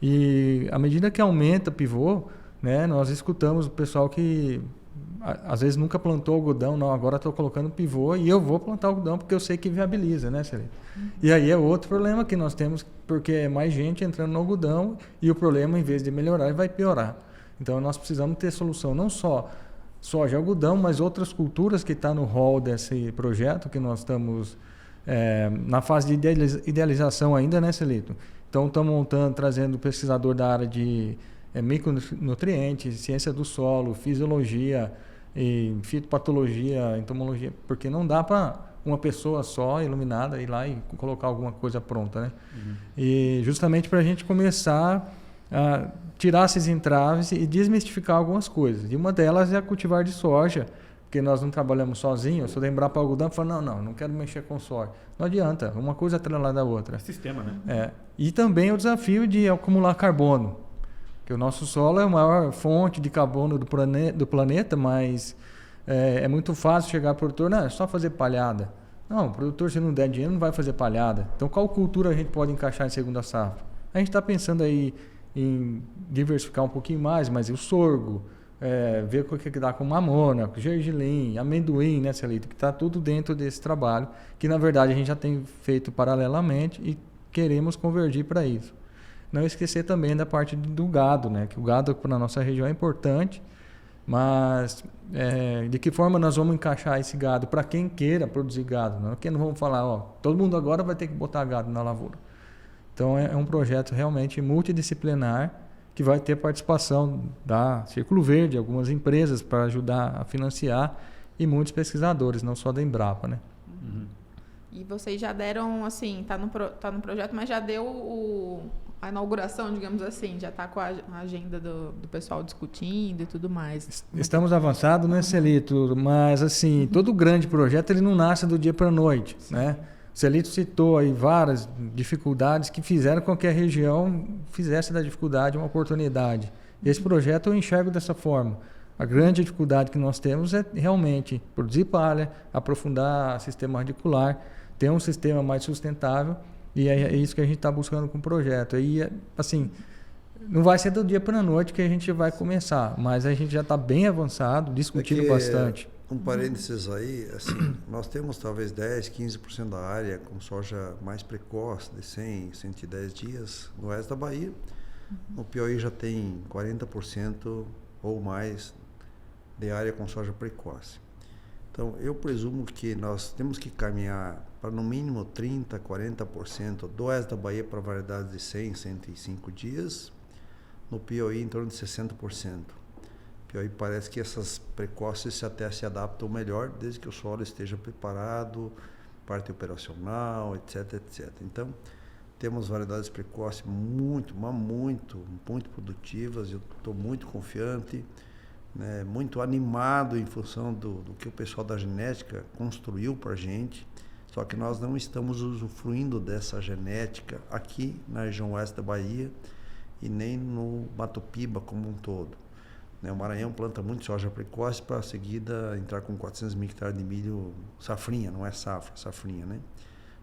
E à medida que aumenta o pivô, né, nós escutamos o pessoal que às vezes nunca plantou algodão, não, agora estou colocando pivô e eu vou plantar algodão porque eu sei que viabiliza, né, Celito? E aí é outro problema que nós temos, porque é mais gente entrando no algodão e o problema, em vez de melhorar, vai piorar. Então nós precisamos ter solução, não só soja e algodão, mas outras culturas que estão no rol desse projeto, que nós estamos na fase de idealização ainda, né, Celito? Então estamos montando, trazendo pesquisador da área de micronutrientes, ciência do solo, fisiologia, e fitopatologia, entomologia, porque não dá para uma pessoa só iluminada ir lá e colocar alguma coisa pronta, né? Uhum. E justamente para a gente começar a tirar esses entraves e desmistificar algumas coisas. E uma delas é a cultivar de soja, porque nós não trabalhamos sozinhos. Se eu lembrar para o algodão, eu falo, não quero mexer com soja. Não adianta, uma coisa atrelada à outra.
É sistema, né?
E também o desafio de acumular carbono. Que o nosso solo é a maior fonte de carbono do planeta, mas é muito fácil chegar ao produtor, não, é só fazer palhada. Não, o produtor, se não der dinheiro, não vai fazer palhada. Então, qual cultura a gente pode encaixar em segunda safra? A gente está pensando aí em diversificar um pouquinho mais, mas o sorgo, ver o que dá com mamona, gergelim, amendoim, né, Celito? Que está tudo dentro desse trabalho, que na verdade a gente já tem feito paralelamente e queremos convergir para isso. Não esquecer também da parte do gado, né? Que o gado para a nossa região é importante, mas de que forma nós vamos encaixar esse gado para quem queira produzir gado? Não, porque não vamos falar, todo mundo agora vai ter que botar gado na lavoura. Então é um projeto realmente multidisciplinar que vai ter participação da Círculo Verde, algumas empresas para ajudar a financiar e muitos pesquisadores, não só da Embrapa, né?
Uhum.
E vocês já deram, assim, tá no projeto, mas já deu a inauguração, digamos assim, já está com a agenda do pessoal discutindo e tudo mais.
Estamos avançados, né, Celito? Mas, assim, todo grande projeto ele não nasce do dia para a noite, né? O Celito citou aí várias dificuldades que fizeram com que a região fizesse da dificuldade uma oportunidade. Esse projeto eu enxergo dessa forma. A grande dificuldade que nós temos é realmente produzir palha, aprofundar o sistema radicular, ter um sistema mais sustentável, e é isso que a gente está buscando com o projeto. Aí, assim, não vai ser do dia para a noite que a gente vai começar, mas a gente já está bem avançado, discutindo bastante.
Um parênteses aí, assim, nós temos talvez 10, 15% da área com soja mais precoce, de 100, 110 dias, no oeste da Bahia. No Piauí já tem 40% ou mais de área com soja precoce. Então, eu presumo que nós temos que caminhar para no mínimo 30%, 40% do oeste da Bahia para variedades de 100, 105 dias. No Piauí, em torno de 60%. Piauí parece que essas precoces até se adaptam melhor, desde que o solo esteja preparado, parte operacional, etc, etc. Então, temos variedades precoces muito produtivas. Eu estou muito confiante, né, muito animado em função do que o pessoal da genética construiu para a gente. Só que nós não estamos usufruindo dessa genética aqui na região oeste da Bahia e nem no Mato Piba como um todo. O Maranhão planta muito soja precoce para seguida entrar com 400 mil hectares de milho safrinha, não é safra, safrinha, né?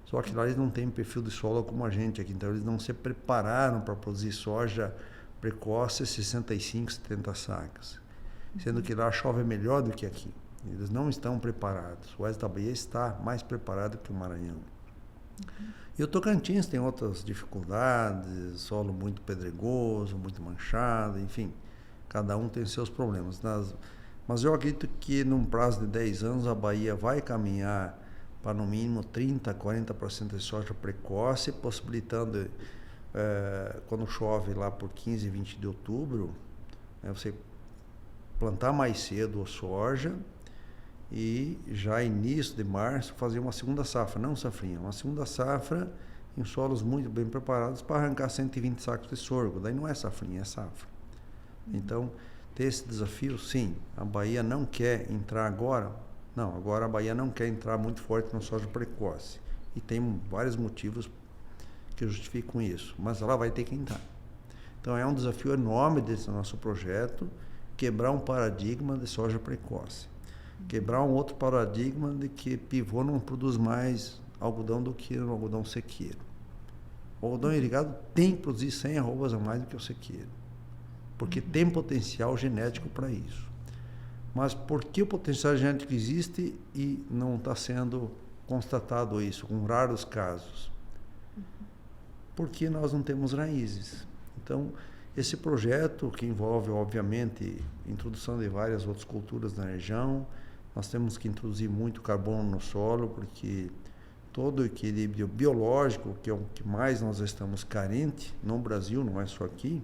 Só que lá eles não têm perfil de solo como a gente aqui, então eles não se prepararam para produzir soja precoce 65, 70 sacas. Sendo que lá chove melhor do que aqui. Eles não estão preparados. O oeste da Bahia está mais preparado que o Maranhão. E o Tocantins tem outras dificuldades, solo muito pedregoso, muito manchado, enfim. Cada um tem seus problemas. Mas eu acredito que num prazo de 10 anos a Bahia vai caminhar para no mínimo 30%, 40% de soja precoce, possibilitando, quando chove lá por 15, 20 de outubro, você plantar mais cedo a soja e já início de março fazer uma segunda safra, não safrinha, uma segunda safra em solos muito bem preparados para arrancar 120 sacos de sorgo. Daí não é safrinha, é safra. Então, ter esse desafio, sim. A Bahia não quer entrar agora. Não, agora a Bahia não quer entrar muito forte na soja precoce. E tem vários motivos que justificam isso. Mas ela vai ter que entrar. Então, é um desafio enorme desse nosso projeto, quebrar um paradigma de soja precoce. Quebrar um outro paradigma de que pivô não produz mais algodão do que o algodão sequeiro. O algodão irrigado tem que produzir 100 arrobas a mais do que o sequeiro, porque tem potencial genético para isso. Mas por que o potencial genético existe e não está sendo constatado isso, com raros casos? Porque nós não temos raízes. Então, esse projeto, que envolve, obviamente, introdução de várias outras culturas na região, nós temos que introduzir muito carbono no solo, porque todo o equilíbrio biológico, que é o que mais nós estamos carentes no Brasil, não é só aqui,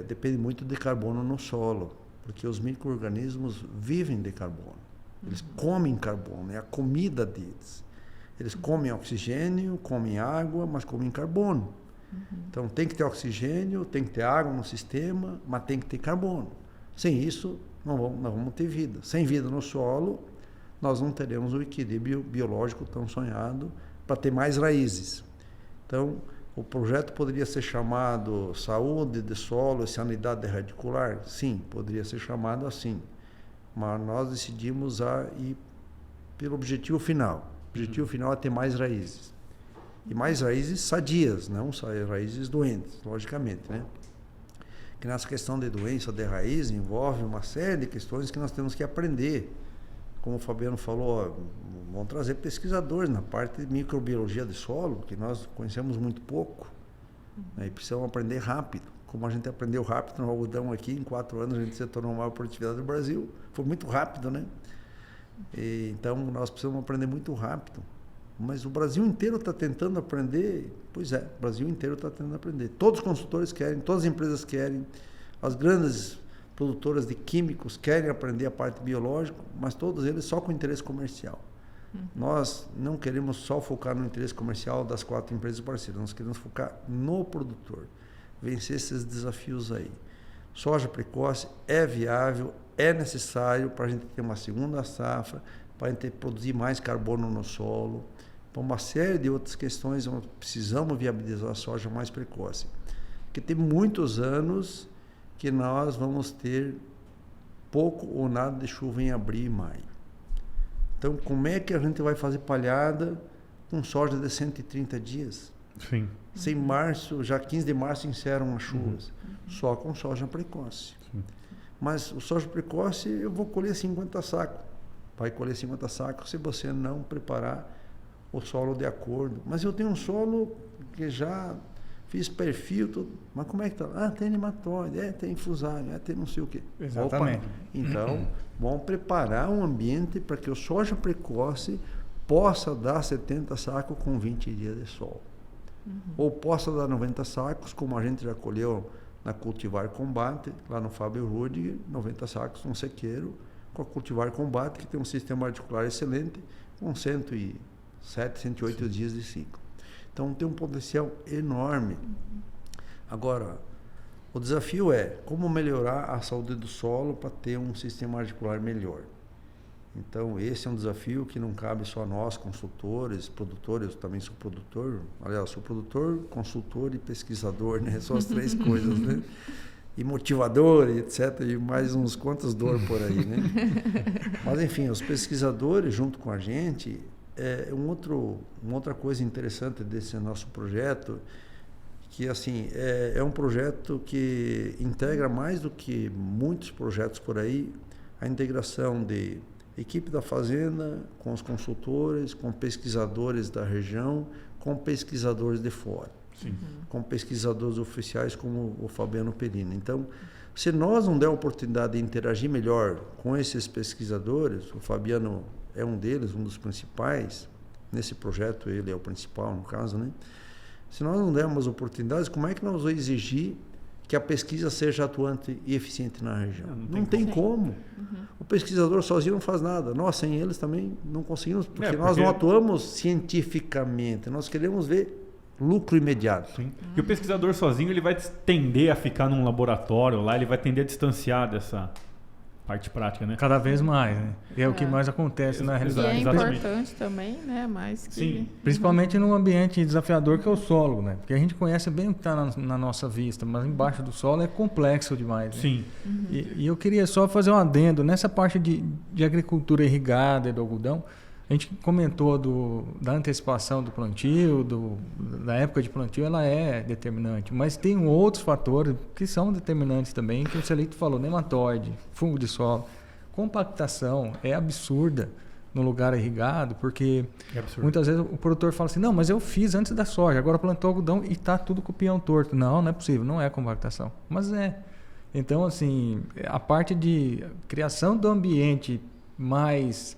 depende muito de carbono no solo, porque os micro-organismos vivem de carbono. Eles comem carbono, é a comida deles. Eles comem oxigênio, comem água, mas comem carbono. Então tem que ter oxigênio, tem que ter água no sistema, mas tem que ter carbono. Sem isso, não vamos ter vida. Sem vida no solo, nós não teremos o equilíbrio biológico tão sonhado para ter mais raízes. Então, o projeto poderia ser chamado Saúde de Solo e Sanidade Radicular? Sim, poderia ser chamado assim. Mas nós decidimos ir pelo objetivo final. O objetivo final é ter mais raízes. E mais raízes sadias, não raízes doentes, logicamente, né? Que nessa questão de doença de raiz envolve uma série de questões que nós temos que aprender. Como o Fabiano falou, vão trazer pesquisadores na parte de microbiologia de solo, que nós conhecemos muito pouco, né? E precisamos aprender rápido. Como a gente aprendeu rápido no algodão aqui, em 4 anos a gente se tornou a maior produtividade do Brasil. Foi muito rápido, né? Então nós precisamos aprender muito rápido Mas o Brasil inteiro está tentando aprender. Pois é, o Brasil inteiro está tentando aprender. Todos os consultores querem, todas as empresas querem, as grandes produtoras de químicos querem aprender a parte biológica, mas todos eles só com interesse comercial. Nós não queremos só focar no interesse comercial das 4 empresas parceiras, nós queremos focar no produtor, vencer esses desafios aí. Soja precoce é viável, é necessário para a gente ter uma segunda safra, para a gente produzir mais carbono no solo, para uma série de outras questões, nós precisamos viabilizar a soja mais precoce. Porque tem muitos anos que nós vamos ter pouco ou nada de chuva em abril e maio. Então, como é que a gente vai fazer palhada com soja de 130 dias?
Sim.
Sem março, já 15 de março encerram as chuvas. Só com soja precoce.
Sim.
Mas o soja precoce eu vou colher 50 sacos. Vai colher 50 sacos se você não preparar o solo de acordo. Mas eu tenho um solo que já fiz perfil, tudo. Mas como é que está? Tem nematóide, tem fusário, tem não sei o quê.
Exatamente.
Opa, então, vamos preparar um ambiente para que o soja precoce possa dar 70 sacos com 20 dias de sol. Ou possa dar 90 sacos, como a gente já colheu na Cultivar Combate, lá no Fábio Rudiger, 90 sacos no sequeiro, com a Cultivar Combate, que tem um sistema articular excelente, com 107, 108 dias de ciclo. Então tem um potencial enorme. Agora, o desafio é como melhorar a saúde do solo para ter um sistema articular melhor. Então esse é um desafio que não cabe só a nós, consultores, produtores, eu também sou produtor, aliás, sou produtor, consultor e pesquisador, né? São as 3 coisas, né? E motivador, etc, e mais uns quantos dor por aí, né? Mas enfim, os pesquisadores junto com a gente, uma outra coisa interessante desse nosso projeto, que assim, é um projeto que integra mais do que muitos projetos por aí, a integração de equipe da fazenda com os consultores, com pesquisadores da região, com pesquisadores de fora.
Sim.
Com pesquisadores oficiais como o Fabiano Perini. Então, se nós não der a oportunidade de interagir melhor com esses pesquisadores, o Fabiano é um deles, um dos principais, nesse projeto ele é o principal no caso, né? Se nós não dermos oportunidades, como é que nós vamos exigir que a pesquisa seja atuante e eficiente na região? Não tem como. O pesquisador sozinho não faz nada. Nós, sem eles, também não conseguimos, porque nós não atuamos cientificamente, nós queremos ver lucro imediato.
Sim. E o pesquisador sozinho ele vai tender a ficar num laboratório lá, ele vai tender a distanciar dessa parte prática, né?
Cada vez mais, né? É o que mais acontece na realidade.
E é importante também, né? Mas que...
Sim.
Principalmente num ambiente desafiador que é o solo, né? Porque a gente conhece bem o que está na nossa vista, mas embaixo do solo é complexo demais. Né?
Sim.
E eu queria só fazer um adendo. Nessa parte de agricultura irrigada e do algodão, a gente comentou da antecipação do plantio, da época de plantio, ela é determinante. Mas tem outros fatores que são determinantes também, que o Celito falou, nematóide, fungo de solo, compactação é absurda no lugar irrigado, porque muitas vezes o produtor fala assim, não, mas eu fiz antes da soja, agora plantou algodão e está tudo com o peão torto. Não é possível, não é compactação. Mas é. Então, assim, a parte de criação do ambiente mais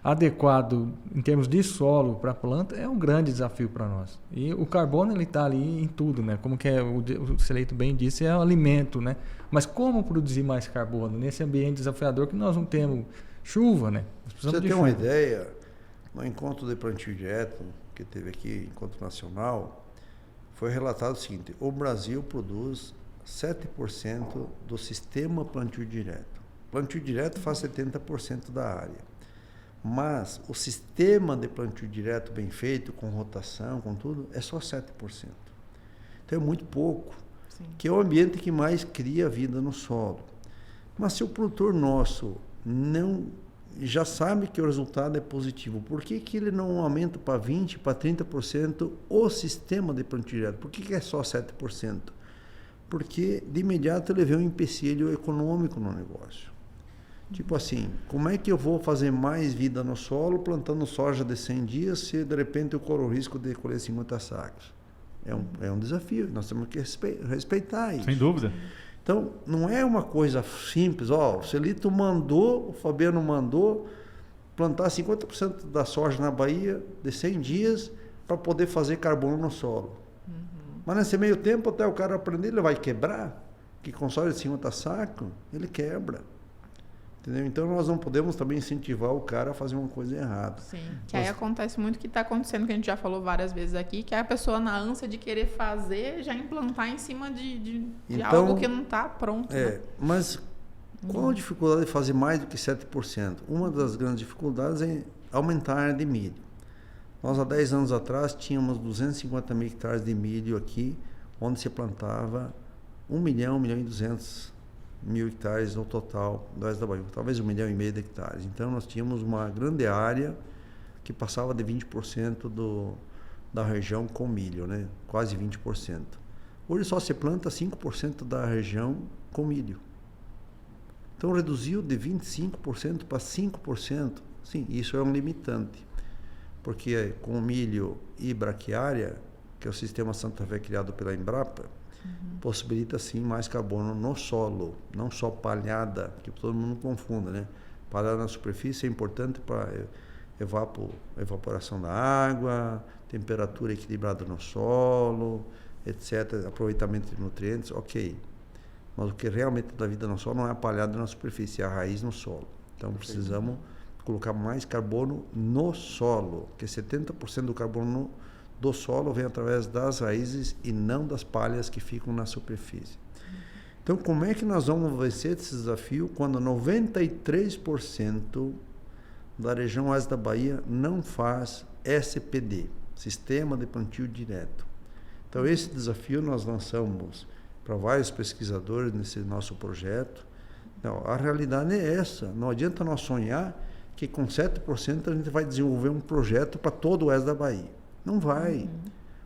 adequado em termos de solo para a planta é um grande desafio para nós. E o carbono ele está ali em tudo, né? Como que o Celito bem disse, é o alimento, né? Mas como produzir mais carbono nesse ambiente desafiador que nós não temos chuva, né?
Você tem uma ideia, no encontro de plantio direto que teve aqui, encontro nacional, foi relatado o seguinte: o Brasil produz 7% do sistema plantio direto. Plantio direto faz 70% da área. Mas o sistema de plantio direto bem feito, com rotação, com tudo, é só 7%. Então é muito pouco, que é o ambiente que mais cria vida no solo. Mas se o produtor nosso não já sabe que o resultado é positivo, por que ele não aumenta para 20%, para 30% o sistema de plantio direto? Por que é só 7%? Porque de imediato ele vê um empecilho econômico no negócio. Tipo assim, como é que eu vou fazer mais vida no solo plantando soja de 100 dias se de repente eu corro o risco de colher 50 sacos? É um desafio, nós temos que respeitar isso.
Sem dúvida.
Então, não é uma coisa simples, o Celito mandou, o Fabiano mandou, plantar 50% da soja na Bahia de 100 dias para poder fazer carbono no solo. Mas nesse meio tempo, até o cara aprender, ele vai quebrar. Que com soja de 50 sacos, ele quebra. Entendeu? Então nós não podemos também incentivar o cara a fazer uma coisa errada.
Sim, que aí acontece muito o que está acontecendo, que a gente já falou várias vezes aqui, que é a pessoa na ânsia de querer fazer, já implantar em cima de
então,
algo que não está pronto. Né?
Mas qual a dificuldade de fazer mais do que 7%? Uma das grandes dificuldades é aumentar a área de milho. Nós há 10 anos atrás tínhamos 250 mil hectares de milho aqui, onde se plantava 1 milhão, 1 milhão e 200 mil hectares no total do oeste da Bahia, talvez 1,5 milhão de hectares. Então nós tínhamos uma grande área que passava de 20% da região com milho, né? Quase 20%. Hoje só se planta 5% da região com milho. Então reduziu de 25% para 5%. Sim, isso é um limitante, porque com o milho e braquiária, que é o sistema Santa Fé criado pela Embrapa, possibilita sim mais carbono no solo, não só palhada, que todo mundo confunda, né? Palhada na superfície é importante para evaporação da água, temperatura equilibrada no solo, etc., aproveitamento de nutrientes, ok. Mas o que realmente dá vida no solo não é a palhada na superfície, é a raiz no solo. Então precisamos colocar mais carbono no solo, que 70% do carbono do solo vem através das raízes e não das palhas que ficam na superfície. Então, como é que nós vamos vencer esse desafio quando 93% da região oeste da Bahia não faz SPD, Sistema de Plantio Direto? Então, esse desafio nós lançamos para vários pesquisadores nesse nosso projeto. Não, a realidade é essa. Não adianta nós sonhar que com 7% a gente vai desenvolver um projeto para todo o oeste da Bahia. Não vai.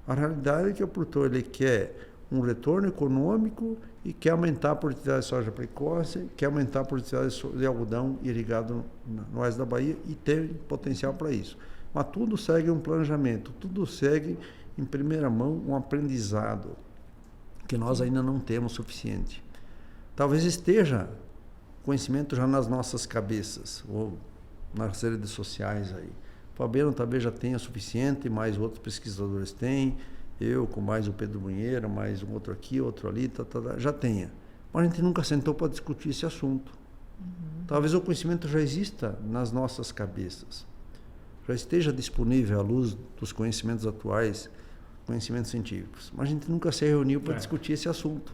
A realidade é que o produtor ele quer um retorno econômico e quer aumentar a produtividade de soja precoce, quer aumentar a produtividade de algodão irrigado no oeste da Bahia e tem potencial para isso. Mas tudo segue um planejamento, tudo segue em primeira mão um aprendizado que nós ainda não temos suficiente. Talvez esteja conhecimento já nas nossas cabeças ou nas redes sociais aí. O Fabiano talvez já tenha suficiente, mais outros pesquisadores têm, eu com mais o Pedro Bunheira, mais um outro aqui, outro ali, já tenha. Mas a gente nunca sentou para discutir esse assunto. Talvez o conhecimento já exista nas nossas cabeças, já esteja disponível à luz dos conhecimentos atuais, conhecimentos científicos, mas a gente nunca se reuniu para discutir esse assunto.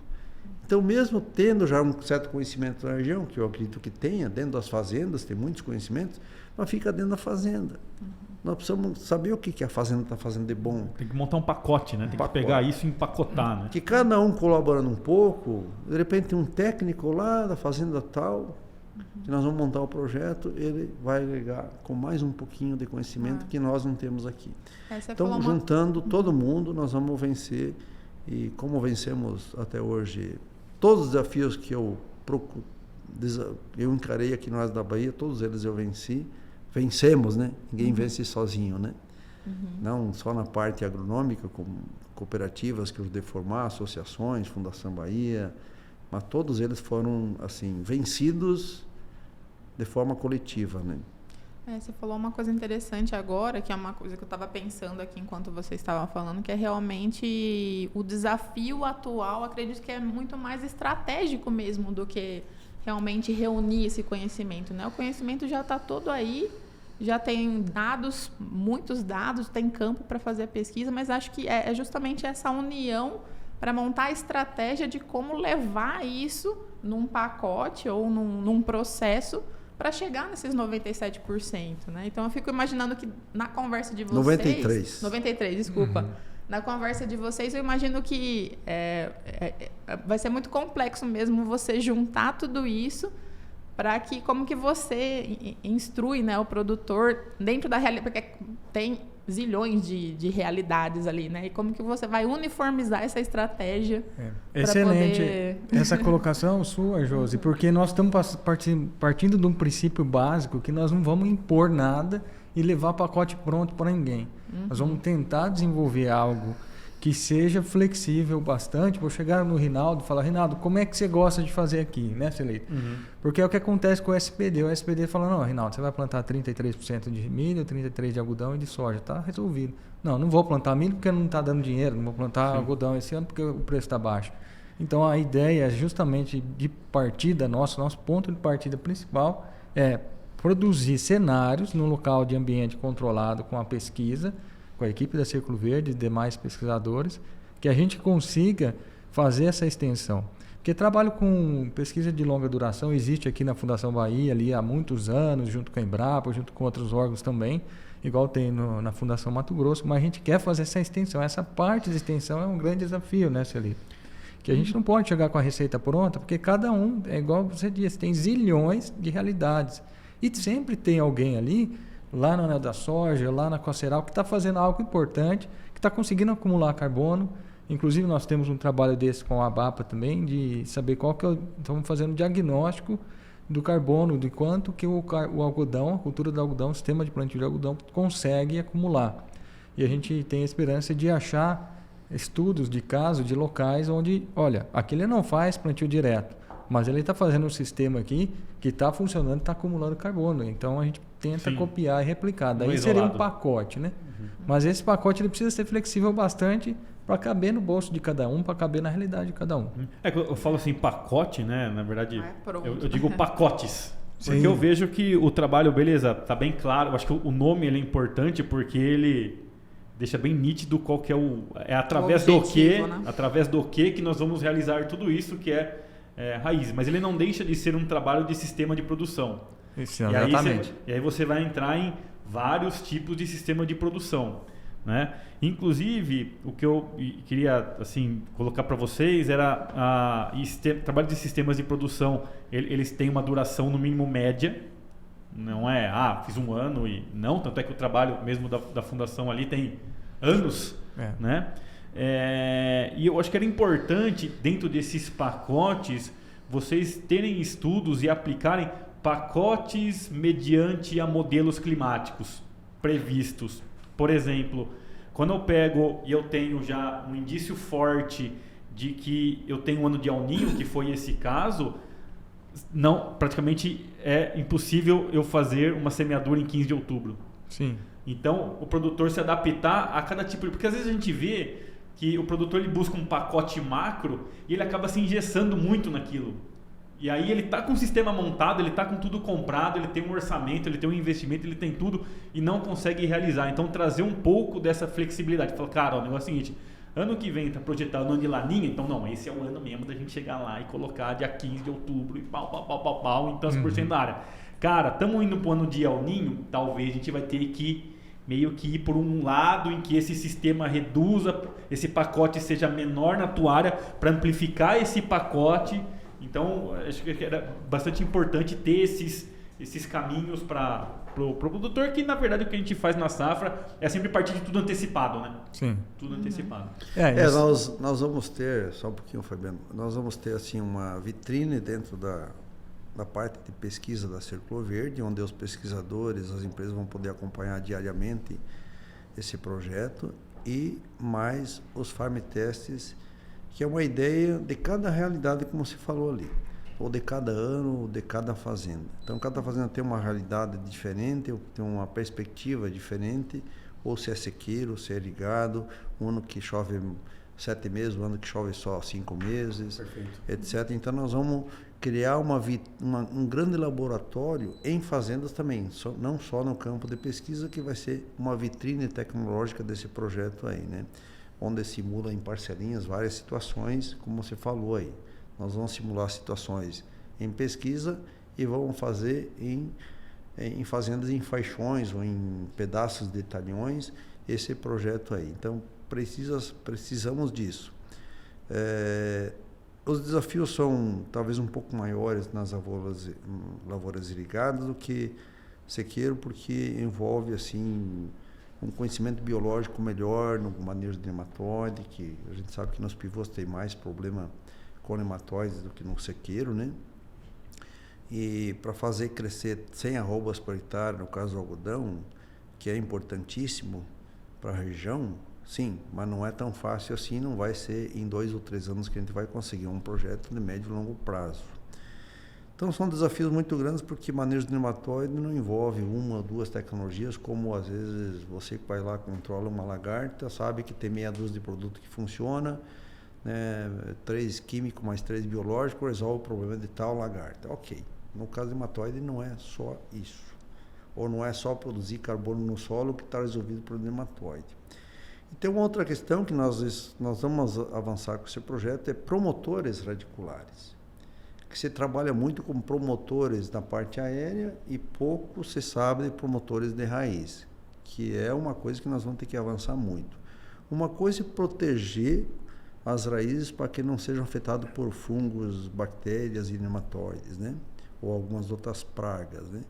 Então, mesmo tendo já um certo conhecimento na região, que eu acredito que tenha, dentro das fazendas, tem muitos conhecimentos, mas fica dentro da fazenda. Nós precisamos saber o que a fazenda está fazendo de bom.
Tem que montar um pacote, né? Tem que pegar isso e empacotar, né?
Que cada um colaborando um pouco, de repente tem um técnico lá da fazenda tal, que nós vamos montar o projeto, ele vai agregar com mais um pouquinho de conhecimento que nós não temos aqui. Então, juntando todo mundo, nós vamos vencer. E como vencemos até hoje todos os desafios que eu encarei aqui no oeste da Bahia, todos eles eu venci. Vencemos, né? Ninguém vence sozinho, né? Não só na parte agronômica, como cooperativas que eu ajudei a formar, associações, Fundação Bahia, mas todos eles foram, assim, vencidos de forma coletiva, né?
Você falou uma coisa interessante agora, que é uma coisa que eu estava pensando aqui enquanto você estava falando, que é realmente o desafio atual, acredito que é muito mais estratégico mesmo do que realmente reunir esse conhecimento, né? O conhecimento já está todo aí, já tem dados, muitos dados, tem campo para fazer a pesquisa, mas acho que é justamente essa união para montar a estratégia de como levar isso num pacote ou num processo para chegar nesses 97%, né? Então eu fico imaginando que na conversa de vocês... 93, desculpa. Na conversa de vocês, eu imagino que vai ser muito complexo mesmo você juntar tudo isso para que, como que você instrui, né, o produtor dentro da realidade, porque tem zilhões de realidades ali, né? E como que você vai uniformizar essa estratégia?
Excelente essa colocação sua, Josi, porque nós estamos partindo de um princípio básico que nós não vamos impor nada e levar pacote pronto para ninguém. Nós vamos tentar desenvolver algo que seja flexível bastante. Vou chegar no Rinaldo e falar, Rinaldo, como é que você gosta de fazer aqui, né, Celito? Porque é o que acontece com o SPD. O SPD fala, não, Rinaldo, você vai plantar 33% de milho, 33% de algodão e de soja, tá resolvido. Não vou plantar milho porque não está dando dinheiro, não vou plantar algodão esse ano porque o preço está baixo. Então a ideia é justamente de partida, nosso ponto de partida principal é produzir cenários no local de ambiente controlado com a pesquisa, com a equipe da Círculo Verde e demais pesquisadores, que a gente consiga fazer essa extensão. Porque trabalho com pesquisa de longa duração existe aqui na Fundação Bahia ali há muitos anos, junto com a Embrapa, junto com outros órgãos também, igual tem na Fundação Mato Grosso, mas a gente quer fazer essa extensão. Essa parte de extensão é um grande desafio, né, Celito? Que a gente não pode chegar com a receita pronta, porque cada um, é igual você disse, tem zilhões de realidades. E sempre tem alguém ali, lá na Anel da Soja, lá na Coceral, que está fazendo algo importante, que está conseguindo acumular carbono. Inclusive, nós temos um trabalho desse com a ABAPA também, de saber qual que estamos fazendo um diagnóstico do carbono, de quanto que o algodão, a cultura do algodão, o sistema de plantio de algodão consegue acumular. E a gente tem a esperança de achar estudos de casos, de locais onde, olha, aqui ele não faz plantio direto, mas ele está fazendo um sistema aqui que está funcionando, está acumulando carbono. Então a gente tenta copiar e replicar. Daí seria um pacote, né? Mas esse pacote ele precisa ser flexível bastante para caber no bolso de cada um, para caber na realidade de cada um.
Eu falo assim, pacote, né? Na verdade, eu digo pacotes.
Sim.
Porque eu vejo que o trabalho, beleza, tá bem claro. Eu acho que o nome ele é importante porque ele deixa bem nítido qual que é através
o objetivo,
do que,
né?
através do que nós vamos realizar tudo isso que é raiz. Mas ele não deixa de ser um trabalho de sistema de produção.
Isso, exatamente.
E aí você vai entrar em vários tipos de sistema de produção, né? Inclusive, o que eu queria assim colocar para vocês era trabalho de sistemas de produção. Eles têm uma duração no mínimo média. Não é, fiz um ano e não, tanto é que o trabalho mesmo da fundação ali tem anos, né? E eu acho que era importante, dentro desses pacotes, vocês terem estudos e aplicarem pacotes mediante a modelos climáticos previstos. Por exemplo, quando eu pego e eu tenho já um indício forte de que eu tenho um ano de El Niño, que foi esse caso, praticamente é impossível eu fazer uma semeadura em 15 de outubro.
Sim.
Então, o produtor se adaptar a cada tipo de... Porque às vezes a gente vê que o produtor ele busca um pacote macro e ele acaba se engessando muito naquilo. E aí ele está com o sistema montado, ele está com tudo comprado, ele tem um orçamento, ele tem um investimento, ele tem tudo e não consegue realizar. Então, trazer um pouco dessa flexibilidade. Falar, cara, o negócio é o seguinte... Ano que vem está projetado ano de laninha, então não, esse é o ano mesmo da gente chegar lá e colocar dia 15 de outubro e pau, em tantos por cento da área. Cara, estamos indo para o ano de El Niño, talvez a gente vai ter que meio que ir por um lado em que esse sistema reduza, esse pacote seja menor na tua área para amplificar esse pacote. Então, acho que era bastante importante ter esses caminhos para o produtor, que na verdade o que a gente faz na safra é sempre partir de tudo antecipado, né?
Sim.
Tudo antecipado.
Nós vamos ter, só um pouquinho, Fabiano, nós vamos ter assim uma vitrine dentro da parte de pesquisa da Círculo Verde, onde os pesquisadores, as empresas vão poder acompanhar diariamente esse projeto e mais os farm tests, que é uma ideia de cada realidade, como você falou ali. Ou de cada ano, ou de cada fazenda. Então, cada fazenda tem uma realidade diferente, tem uma perspectiva diferente, ou se é sequeiro, ou se é irrigado, um ano que chove 7 meses, um ano que chove só 5 meses, etc. Então, nós vamos criar um grande laboratório em fazendas também, não só no campo de pesquisa, que vai ser uma vitrine tecnológica desse projeto aí, né? Onde simula em parcelinhas várias situações, como você falou aí. Nós vamos simular situações em pesquisa e vamos fazer em fazendas, em faixões ou em pedaços de talhões, esse projeto aí. Então, precisamos disso. Os desafios são talvez um pouco maiores nas lavouras irrigadas do que sequeiro, porque envolve assim um conhecimento biológico melhor no manejo de nematóide, que a gente sabe que nos pivôs tem mais problema com nematóides do que no sequeiro, né? E para fazer crescer 100 arrobas por hectare, no caso do algodão, que é importantíssimo para a região, Sim, mas não é tão fácil assim, não vai ser em 2 ou 3 anos que a gente vai conseguir um projeto de médio e longo prazo. Então são desafios muito grandes porque manejo de nematóide não envolve 1 ou 2 tecnologias, como às vezes você que vai lá controla uma lagarta, sabe que tem meia dúzia de produto que funciona, né, 3 químicos mais 3 biológicos resolve o problema de tal lagarta. Ok, no caso de nematóide não é só isso, ou não é só produzir carbono no solo que está resolvido para o nematóide. E tem uma outra questão que nós vamos avançar com esse projeto, é promotores radiculares, que se trabalha muito com promotores na parte aérea e pouco se sabe de promotores de raiz, que é uma coisa que nós vamos ter que avançar muito. Uma coisa é proteger as raízes para que não sejam afetadas por fungos, bactérias e nematóides, né? Ou algumas outras pragas, né?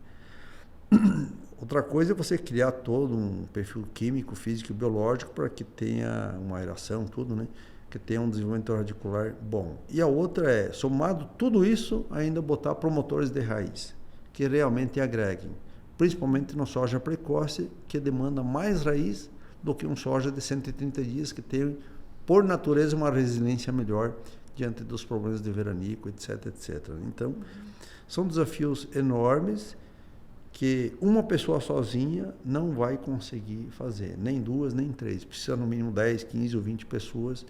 Outra coisa é você criar todo um perfil químico, físico e biológico para que tenha uma aeração, tudo, né? Que tenha um desenvolvimento radicular bom. E a outra é, somado tudo isso, ainda botar promotores de raiz, que realmente agreguem, principalmente no soja precoce, que demanda mais raiz do que um soja de 130 dias, que tem, por natureza, uma resiliência melhor diante dos problemas de veranico, etc, etc. Então, são desafios enormes que uma pessoa sozinha não vai conseguir fazer, nem 2, nem 3. Precisa no mínimo 10, 15 ou 20 pessoas.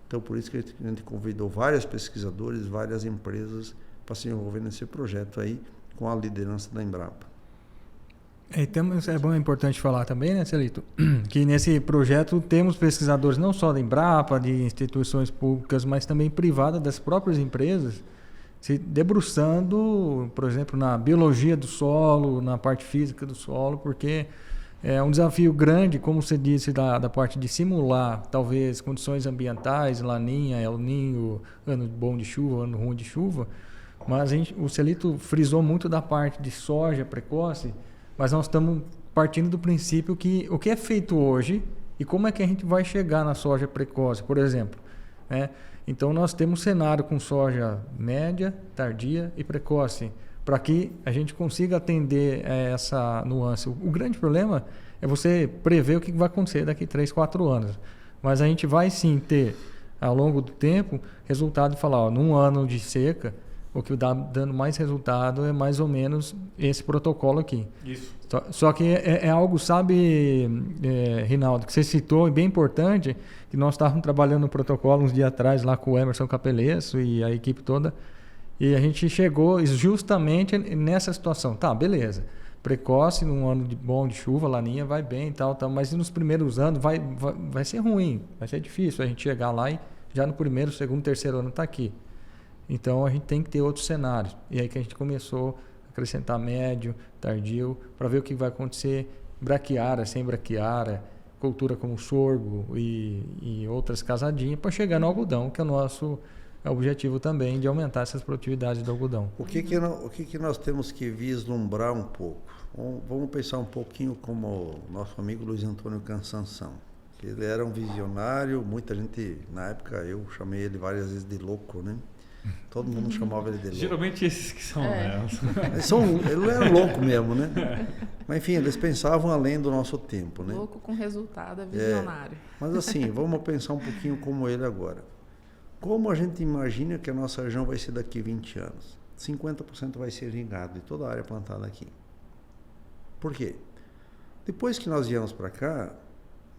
Então, por isso que a gente convidou vários pesquisadores, várias empresas para se envolver nesse projeto aí, com a liderança da Embrapa.
É importante falar também, né, Celito, que nesse projeto temos pesquisadores não só da Embrapa, de instituições públicas, mas também privadas, das próprias empresas, se debruçando, por exemplo, na biologia do solo, na parte física do solo, porque é um desafio grande, como você disse, da parte de simular, talvez, condições ambientais, Laninha, El Ninho, ano bom de chuva, ano ruim de chuva, mas o Celito frisou muito da parte de soja precoce, mas nós estamos partindo do princípio que o que é feito hoje e como é que a gente vai chegar na soja precoce, por exemplo, né? Então, nós temos um cenário com soja média, tardia e precoce, para que a gente consiga atender essa nuance. O grande problema é você prever o que vai acontecer daqui 3, 4 anos. Mas a gente vai sim ter, ao longo do tempo, resultado de falar, ó, num ano de seca, o que dá dando mais resultado é mais ou menos esse protocolo aqui.
Isso.
Só que é algo, sabe, Rinaldo, que você citou, e bem importante, que nós estávamos trabalhando no protocolo uns dias atrás lá com o Emerson Capelesso e a equipe toda, e a gente chegou justamente nessa situação. Tá, beleza, precoce, num ano bom de chuva, Laninha, vai bem e tal, mas nos primeiros anos vai ser ruim, vai ser difícil a gente chegar lá e já no primeiro, segundo, terceiro ano está aqui. Então, a gente tem que ter outros cenários. E aí que a gente começou a acrescentar médio, tardio, para ver o que vai acontecer, braquiária, sem braquiária, cultura como sorgo e outras casadinhas, para chegar no algodão, que é o nosso objetivo também, de aumentar essas produtividades do algodão.
O que nós temos que vislumbrar um pouco? Vamos pensar um pouquinho como o nosso amigo Luiz Antônio Cansanção. Ele era um visionário, muita gente, na época, eu chamei ele várias vezes de louco, né? Todo mundo chamava ele de louco.
Geralmente esses que são, né?
Ele era louco mesmo, né? Mas enfim, eles pensavam além do nosso tempo, né?
Louco com resultado, é visionário.
Mas assim, vamos pensar um pouquinho como ele agora. Como a gente imagina que a nossa região vai ser daqui 20 anos? 50% vai ser irrigado de toda a área plantada aqui. Por quê? Depois que nós viemos para cá,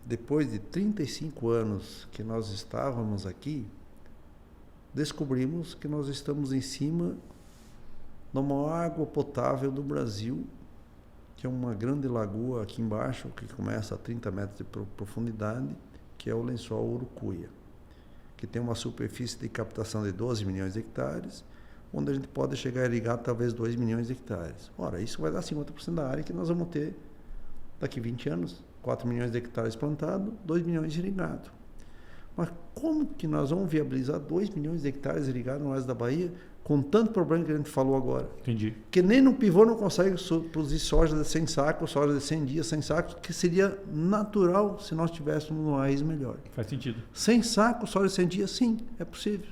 depois de 35 anos que nós estávamos aqui, descobrimos que nós estamos em cima da maior água potável do Brasil, que é uma grande lagoa aqui embaixo, que começa a 30 metros de profundidade, que é o lençol Urucuia, que tem uma superfície de captação de 12 milhões de hectares, onde a gente pode chegar a irrigar talvez 2 milhões de hectares. Ora, isso vai dar 50% da área que nós vamos ter daqui 20 anos, 4 milhões de hectares plantado, 2 milhões irrigados. Mas como que nós vamos viabilizar 2 milhões de hectares irrigados no oeste da Bahia, com tanto problema que a gente falou agora?
Entendi.
Que nem no pivô não consegue produzir soja de 100 sacos, soja de 100 dias, 100 sacos, que seria natural se nós tivéssemos uma raiz melhor.
Faz sentido.
100 sacos, soja de 100 dias, sim, é possível.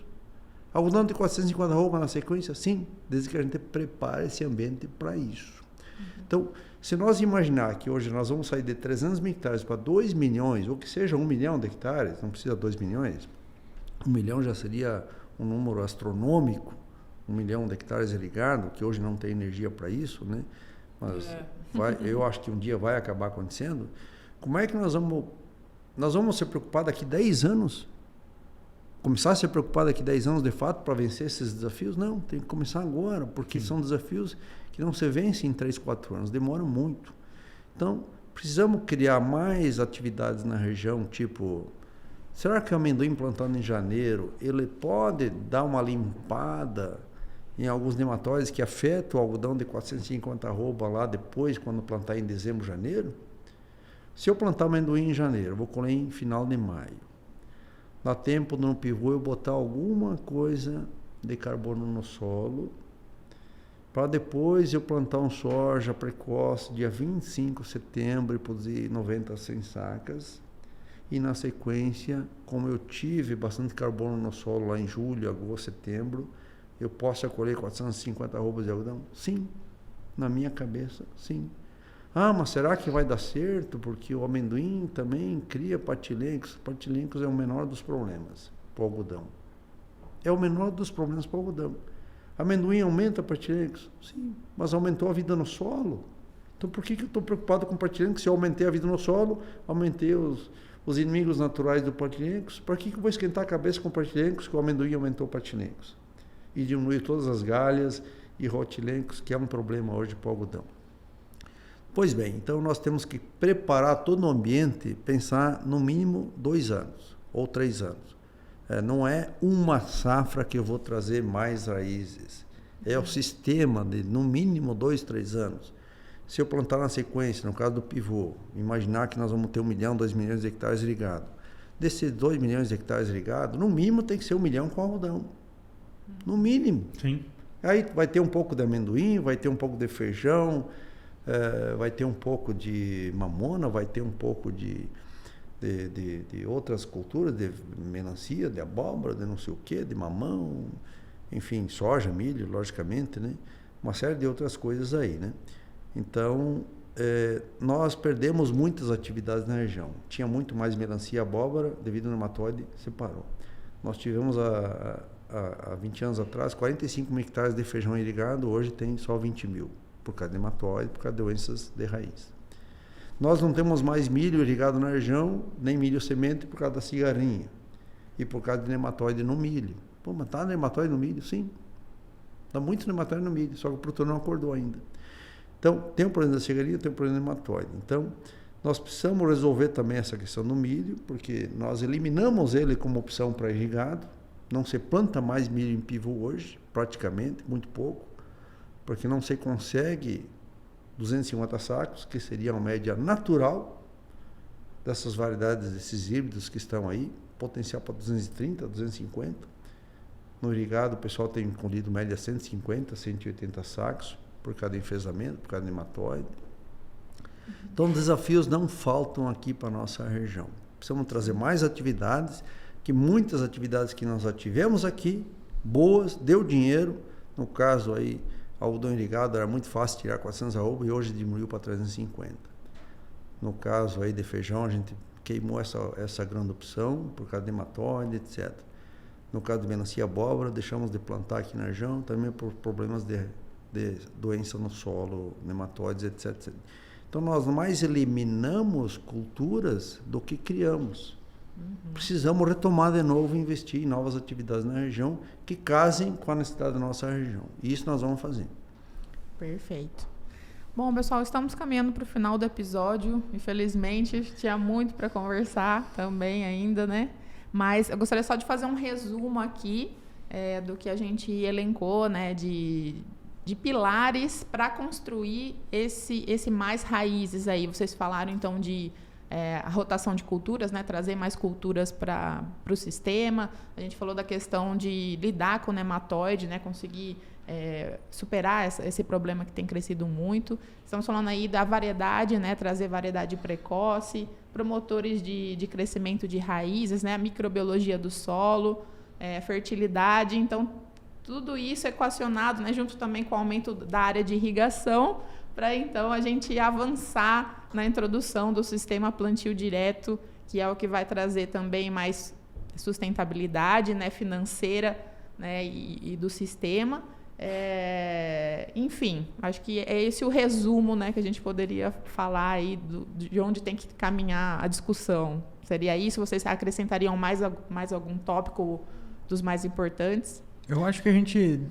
Algodão de 450 roupas na sequência, sim, desde que a gente prepare esse ambiente para isso. Então, Se nós imaginar que hoje nós vamos sair de 300 mil hectares para 2 milhões, ou que seja 1 milhão de hectares, não precisa 2 milhões, 1 milhão já seria um número astronômico, 1 milhão de hectares irrigado, que hoje não tem energia para isso, né? Mas eu acho que um dia vai acabar acontecendo. Como é que nós vamos se preocupar daqui 10 anos? Começar a se preocupar daqui 10 anos de fato para vencer esses desafios? Não, tem que começar agora, porque são desafios que não se vencem em 3, 4 anos, demoram muito. Então, precisamos criar mais atividades na região, tipo, será que o amendoim plantado em janeiro, ele pode dar uma limpada em alguns nematóides que afetam o algodão de 450 arroba lá depois, quando plantar em dezembro, janeiro? Se eu plantar amendoim em janeiro, vou colher em final de maio. Dá tempo no pivô eu botar alguma coisa de carbono no solo, para depois eu plantar um soja precoce dia 25 de setembro e produzir 90 a 100 sacas. E na sequência, como eu tive bastante carbono no solo lá em julho, agosto, setembro, eu posso colher 450 arrobas de algodão? Sim. Na minha cabeça, sim. Ah, mas será que vai dar certo? Porque o amendoim também cria patilencos. Patilencos é o menor dos problemas para o algodão. É o menor dos problemas para o algodão. Amendoim aumenta patilencos? Sim, mas aumentou a vida no solo. Então por que eu estou preocupado com patilencos? Se eu aumentei a vida no solo, aumentei os inimigos naturais do patilencos, para que eu vou esquentar a cabeça com patilencos que o amendoim aumentou patilencos? E diminuir todas as galhas e rotilencos, que é um problema hoje para o algodão. Pois bem, então nós temos que preparar todo o ambiente, pensar no mínimo 2 anos ou 3 anos. Não é uma safra que eu vou trazer mais raízes, é o sistema de no mínimo 2, 3 anos. Se eu plantar na sequência, no caso do pivô, imaginar que nós vamos ter 1 milhão, 2 milhões de hectares irrigados. Desses 2 milhões de hectares irrigados, no mínimo tem que ser 1 milhão com algodão. No mínimo.
Sim.
Aí vai ter um pouco de amendoim, vai ter um pouco de feijão, vai ter um pouco de mamona, vai ter um pouco de outras culturas, de melancia, de abóbora, de não sei o quê, de mamão, enfim, soja, milho, logicamente, né? Uma série de outras coisas aí, né? Então, nós perdemos muitas atividades na região. Tinha muito mais melancia e abóbora, devido ao nematóide, separou. Nós tivemos há 20 anos atrás 45 mil hectares de feijão irrigado, hoje tem só 20 mil, por causa de nematóide, por causa de doenças de raiz. Nós não temos mais milho irrigado na região, nem milho semente, por causa da cigarrinha e por causa de nematóide no milho. Pô, mas tá nematóide no milho? Sim. Dá muito nematóide no milho, só que o produtor não acordou ainda. Então, tem o problema da cigarrinha, tem o problema do nematóide. Então, nós precisamos resolver também essa questão do milho, porque nós eliminamos ele como opção para irrigado. Não se planta mais milho em pivô hoje, praticamente, muito pouco, porque não se consegue 250 sacos, que seria uma média natural dessas variedades, desses híbridos que estão aí, potencial para 230, 250. No irrigado, o pessoal tem colhido média 150, 180 sacos por cada enfesamento, por cada nematóide. Então, desafios não faltam aqui para a nossa região. Precisamos trazer mais atividades, que muitas atividades que nós já tivemos aqui, boas, deu dinheiro. No caso aí, algodão irrigado era muito fácil tirar 400 arroba e hoje diminuiu para 350. No caso aí de feijão, a gente queimou essa grande opção por causa de nematóide, etc. No caso de melancia e abóbora, deixamos de plantar aqui na região, também por problemas de doença no solo, nematóides, etc. Então, nós mais eliminamos culturas do que criamos. Precisamos retomar de novo e investir em novas atividades na região que casem com a necessidade da nossa região. E isso nós vamos fazer.
Perfeito. Bom, pessoal, estamos caminhando para o final do episódio. Infelizmente, tinha muito para conversar também ainda, né? Mas eu gostaria só de fazer um resumo aqui do que a gente elencou, né? De pilares para construir esse mais raízes aí. Vocês falaram, então, de a rotação de culturas, né? Trazer mais culturas para o sistema. A gente falou da questão de lidar com o nematóide, né? Conseguir superar esse problema que tem crescido muito. Estamos falando aí da variedade, né? Trazer variedade precoce, promotores de crescimento de raízes, né? A microbiologia do solo, fertilidade. Então, tudo isso equacionado, né? Junto também com o aumento da área de irrigação, para então a gente avançar na introdução do sistema plantio direto, que é o que vai trazer também mais sustentabilidade, né, financeira, né, e do sistema. Enfim, acho que é esse o resumo, né, que a gente poderia falar aí de onde tem que caminhar a discussão. Seria isso? Vocês acrescentariam mais algum tópico dos mais importantes?
Eu acho que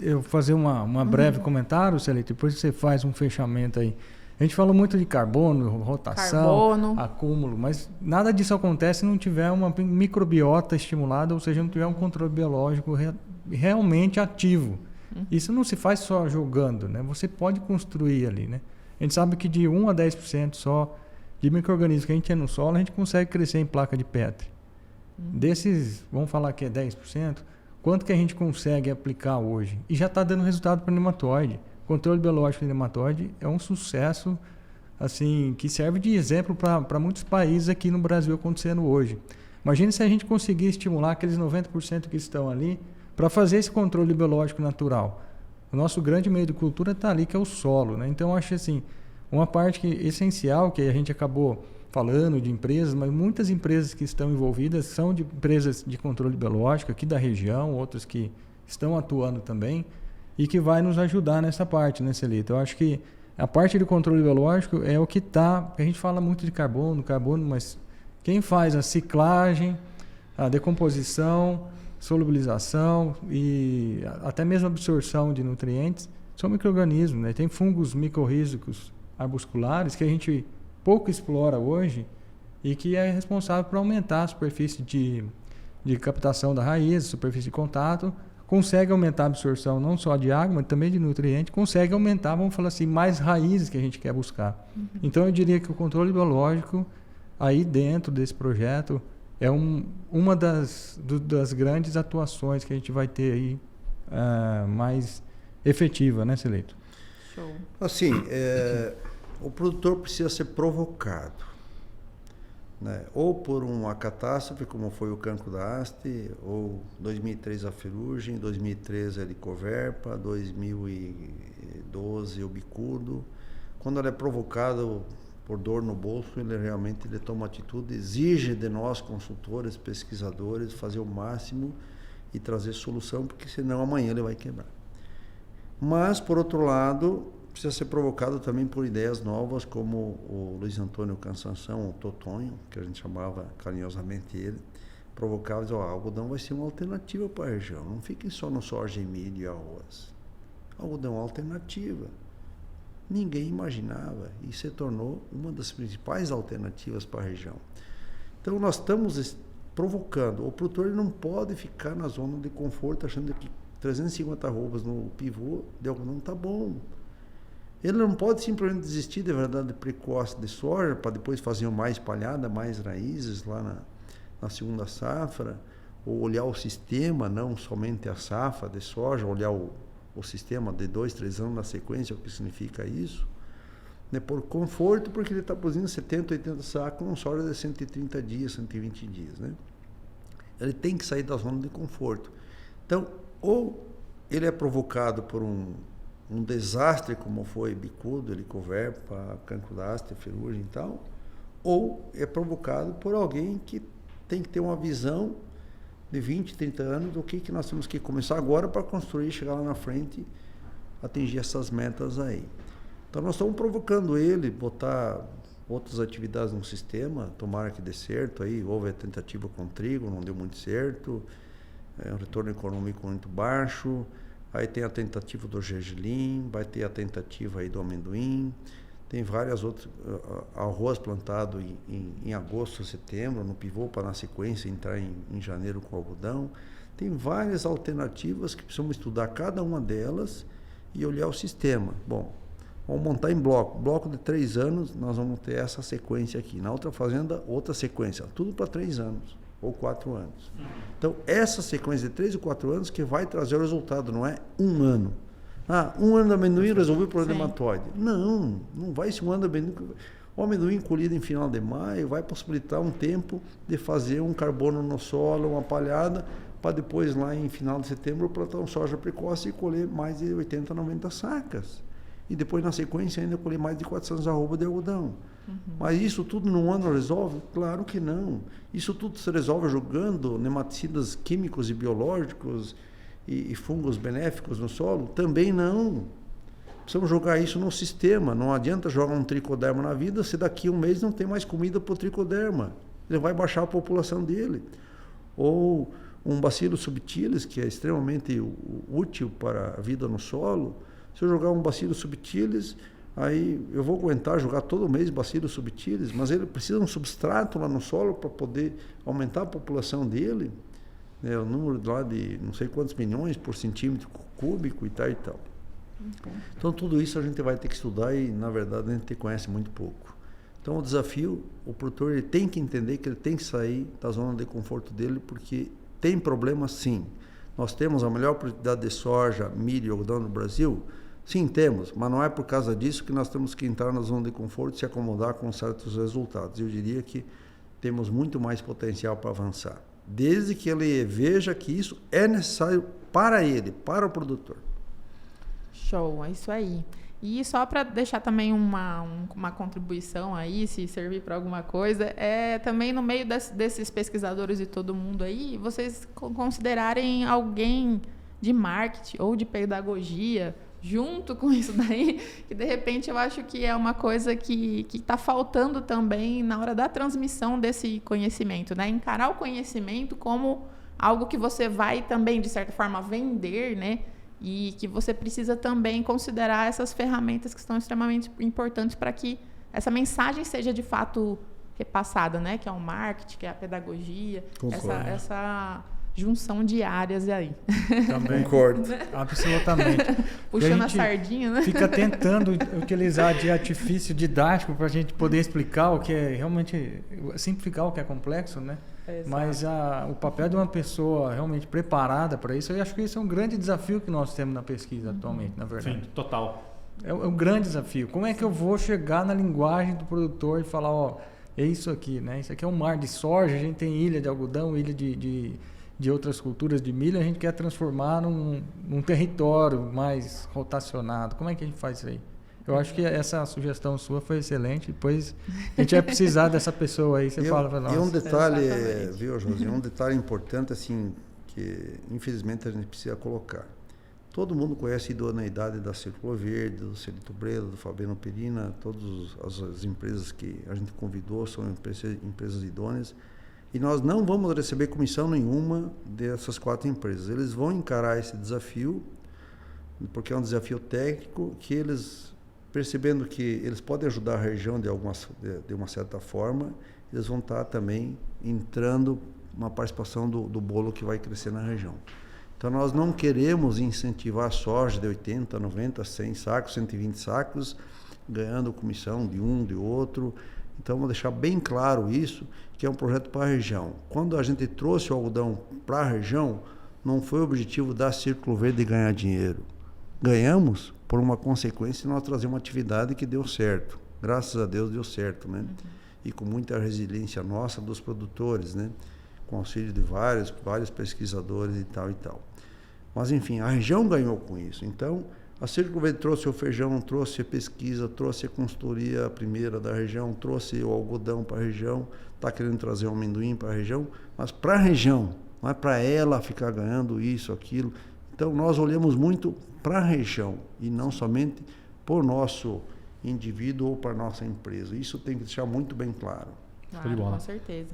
eu vou fazer uma breve comentário, Celito, depois você faz um fechamento aí. A gente falou muito de carbono, rotação, acúmulo, mas nada disso acontece se não tiver uma microbiota estimulada, ou seja, não tiver um controle biológico realmente ativo. Isso não se faz só jogando, né? Você pode construir ali, né? A gente sabe que de 1 a 10% só de micro-organismos que a gente tem no solo, a gente consegue crescer em placa de Petri. Desses, vamos falar que é 10%, quanto que a gente consegue aplicar hoje? E já está dando resultado para o nematóide. O controle biológico de nematóide é um sucesso, assim, que serve de exemplo para muitos países aqui no Brasil acontecendo hoje. Imagine se a gente conseguir estimular aqueles 90% que estão ali para fazer esse controle biológico natural. O nosso grande meio de cultura está ali, que é o solo, né? Então, eu acho assim, uma parte essencial que a gente acabou falando de empresas, mas muitas empresas que estão envolvidas são de empresas de controle biológico aqui da região, outras que estão atuando também, e que vai nos ajudar nessa parte, né, Celito? Eu acho que a parte de controle biológico é o que está... A gente fala muito de carbono, mas quem faz a ciclagem, a decomposição, solubilização e até mesmo absorção de nutrientes são micro-organismos, né? Tem fungos micorrízicos arbusculares que a gente pouco explora hoje e que é responsável por aumentar a superfície de captação da raiz, superfície de contato, consegue aumentar a absorção não só de água, mas também de nutrientes, consegue aumentar, vamos falar assim, mais raízes que a gente quer buscar. Então eu diria que o controle biológico aí dentro desse projeto é uma das grandes atuações que a gente vai ter aí mais efetiva, né, Celito?
Show.
Assim, o produtor precisa ser provocado, né? Ou por uma catástrofe, como foi o cancro da haste, ou 2003 a ferrugem, 2013 a helicoverpa, 2012 o bicudo. Quando ela é provocada por dor no bolso, ele toma atitude, exige de nós, consultores, pesquisadores, fazer o máximo e trazer solução, porque senão amanhã ele vai quebrar. Mas, por outro lado, precisa ser provocado também por ideias novas, como o Luiz Antônio Cansanção, o Totonho, que a gente chamava carinhosamente ele, provocava e dizia, o algodão vai ser uma alternativa para a região, não fiquem só no soja e milho e arroz. Algodão é uma alternativa. Ninguém imaginava e se tornou uma das principais alternativas para a região. Então nós estamos provocando. O produtor não pode ficar na zona de conforto achando que 350 arrobas no pivô de algodão está bom. Ele não pode simplesmente desistir de verdade precoce de soja para depois fazer mais palhada, mais raízes lá na segunda safra, ou olhar o sistema, não somente a safra de soja, olhar o sistema de 2, 3 anos na sequência, o que significa isso, né? Por conforto, porque ele está produzindo 70, 80 sacos com soja de 130 dias, 120 dias, né? Ele tem que sair da zona de conforto. Então, ou ele é provocado por um desastre como foi bicudo, helicoverpa, cancro da haste, ferrugem e tal, ou é provocado por alguém que tem que ter uma visão de 20, 30 anos do que nós temos que começar agora para construir, chegar lá na frente, atingir essas metas aí. Então nós estamos provocando ele, botar outras atividades no sistema, tomara que dê certo, aí houve a tentativa com trigo, não deu muito certo, um retorno econômico muito baixo, aí tem a tentativa do gergelim, vai ter a tentativa aí do amendoim, tem várias outras, arroz plantado em agosto, setembro, no pivô, para na sequência entrar em janeiro com algodão. Tem várias alternativas que precisamos estudar cada uma delas e olhar o sistema. Bom, vamos montar em bloco de 3 anos, nós vamos ter essa sequência aqui. Na outra fazenda, outra sequência, tudo para 3 anos ou 4 anos. Então, essa sequência de 3 ou 4 anos que vai trazer o resultado, não é 1 ano. Um ano de amendoim resolveu o problema nematóide. Não vai ser um ano de amendoim. O amendoim colhido em final de maio vai possibilitar um tempo de fazer um carbono no solo, uma palhada, para depois lá em final de setembro plantar um soja precoce e colher mais de 80, 90 sacas. e depois, na sequência, ainda colhi mais de 400 arrobas de algodão. Mas isso tudo num ano resolve? Claro que não. Isso tudo se resolve jogando nematicidas químicos e biológicos e fungos benéficos no solo? Também não. Precisamos jogar isso no sistema. Não adianta jogar um tricoderma na vida se daqui a um mês não tem mais comida para o tricoderma. Ele vai baixar a população dele. Ou um bacillus subtilis, que é extremamente útil para a vida no solo. Se eu jogar um bacillus subtilis, aí eu vou aguentar jogar todo mês bacillus subtilis, mas ele precisa de um substrato lá no solo para poder aumentar a população dele, né, o número lá de não sei quantos milhões por centímetro cúbico e tal e tal. Então tudo isso a gente vai ter que estudar e na verdade a gente conhece muito pouco. Então o desafio, o produtor ele tem que entender que ele tem que sair da zona de conforto dele, porque tem problema sim. Nós temos a melhor produtividade de soja, milho e algodão no Brasil? Sim, temos, mas não é por causa disso que nós temos que entrar na zona de conforto e se acomodar com certos resultados. Eu diria que temos muito mais potencial para avançar, desde que ele veja que isso é necessário para ele, para o produtor.
Show, é isso aí. E só para deixar também uma contribuição aí, se servir para alguma coisa, é também no meio desses pesquisadores e todo mundo aí, vocês considerarem alguém de marketing ou de pedagogia junto com isso daí, que de repente eu acho que é uma coisa que está faltando também na hora da transmissão desse conhecimento, né? Encarar o conhecimento como algo que você vai também, de certa forma, vender, né? E que você precisa também considerar essas ferramentas que são extremamente importantes para que essa mensagem seja de fato repassada, né? Que é o marketing, que é a pedagogia, essa junção de áreas aí.
Também.
Concordo.
Absolutamente.
Puxando a sardinha, né?
Fica tentando utilizar de artifício didático para a gente poder explicar o que é realmente, simplificar o que é complexo, né? Exato. Mas o papel de uma pessoa realmente preparada para isso, eu acho que isso é um grande desafio que nós temos na pesquisa atualmente, na verdade.
Sim, total.
É um grande desafio. Como é que eu vou chegar na linguagem do produtor e falar, ó, é isso aqui, né? Isso aqui é um mar de soja, a gente tem ilha de algodão, ilha de outras culturas de milho, a gente quer transformar num território mais rotacionado. Como é que a gente faz isso aí? Eu acho que essa sugestão sua foi excelente. Depois a gente vai precisar dessa pessoa aí, você fala para nós.
E um detalhe, viu, José? Um detalhe importante, assim, que infelizmente a gente precisa colocar. Todo mundo conhece a idoneidade da Círculo Verde, do Celito Breda, do Fabiano Perina, todas as empresas que a gente convidou são empresas idôneas. E nós não vamos receber comissão nenhuma dessas 4 empresas. Eles vão encarar esse desafio, porque é um desafio técnico, que eles, percebendo que eles podem ajudar a região de uma certa forma, eles vão estar também entrando uma participação do bolo que vai crescer na região. Então nós não queremos incentivar a soja de 80, 90, 100 sacos, 120 sacos, ganhando comissão de um, de outro. Então, vou deixar bem claro isso, que é um projeto para a região. Quando a gente trouxe o algodão para a região, não foi o objetivo da Círculo Verde ganhar dinheiro. Ganhamos por uma consequência de nós trazer uma atividade que deu certo. Graças a Deus deu certo, né? E com muita resiliência nossa dos produtores, né? Com auxílio de vários pesquisadores e tal e tal. Mas, enfim, a região ganhou com isso. Então, a Círculo Verde trouxe o feijão, trouxe a pesquisa, trouxe a consultoria primeira da região, trouxe o algodão para a região, está querendo trazer o amendoim para a região, mas para a região, não é para ela ficar ganhando isso, aquilo. Então, nós olhamos muito para a região e não somente por nosso indivíduo ou para a nossa empresa. Isso tem que deixar muito bem claro.
Claro, com certeza.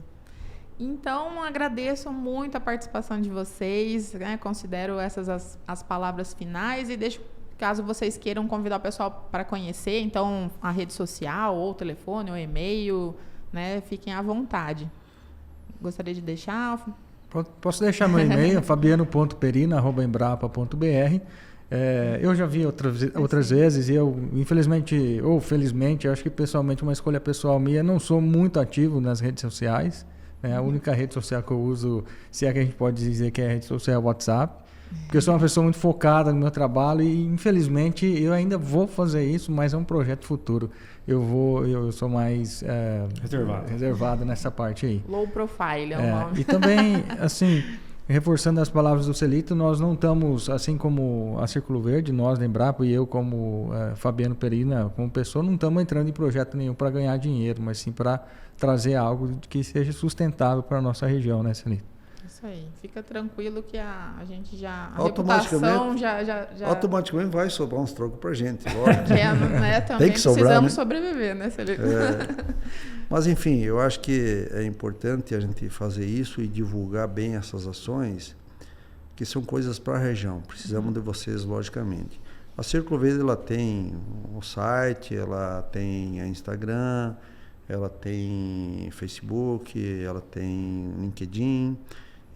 Então, agradeço muito a participação de vocês, né? Considero essas as palavras finais e deixo, caso vocês queiram convidar o pessoal para conhecer, então, a rede social, ou o telefone, ou e-mail, né? Fiquem à vontade. Gostaria de deixar?
Posso deixar meu e-mail, fabiano.perina@embrapa.br. Eu já vi outras vezes e eu, infelizmente ou felizmente, eu acho que pessoalmente uma escolha pessoal minha, não sou muito ativo nas redes sociais. A única rede social que eu uso, se é que a gente pode dizer que é a rede social, é o WhatsApp. Porque eu sou uma pessoa muito focada no meu trabalho e, infelizmente, eu ainda vou fazer isso, mas é um projeto futuro. Eu sou mais reservado nessa parte aí.
Low profile é o nome.
E também, assim, reforçando as palavras do Celito, nós não estamos, assim como a Círculo Verde, nós da Embrapa e eu como Fabiano Perina, como pessoa, não estamos entrando em projeto nenhum para ganhar dinheiro, mas sim para trazer algo que seja sustentável para a nossa região, né, Celito?
Isso aí, fica tranquilo que a gente já... A
automaticamente,
reputação já...
Automaticamente vai sobrar uns trocos pra gente.
né, também
Tem que sobrar,
precisamos
né?
sobreviver, né, Celito?
Mas, enfim, eu acho que é importante a gente fazer isso e divulgar bem essas ações, que são coisas para a região. Precisamos de vocês, logicamente. A Círculo Verde, ela tem um site, ela tem Instagram, ela tem Facebook, ela tem LinkedIn,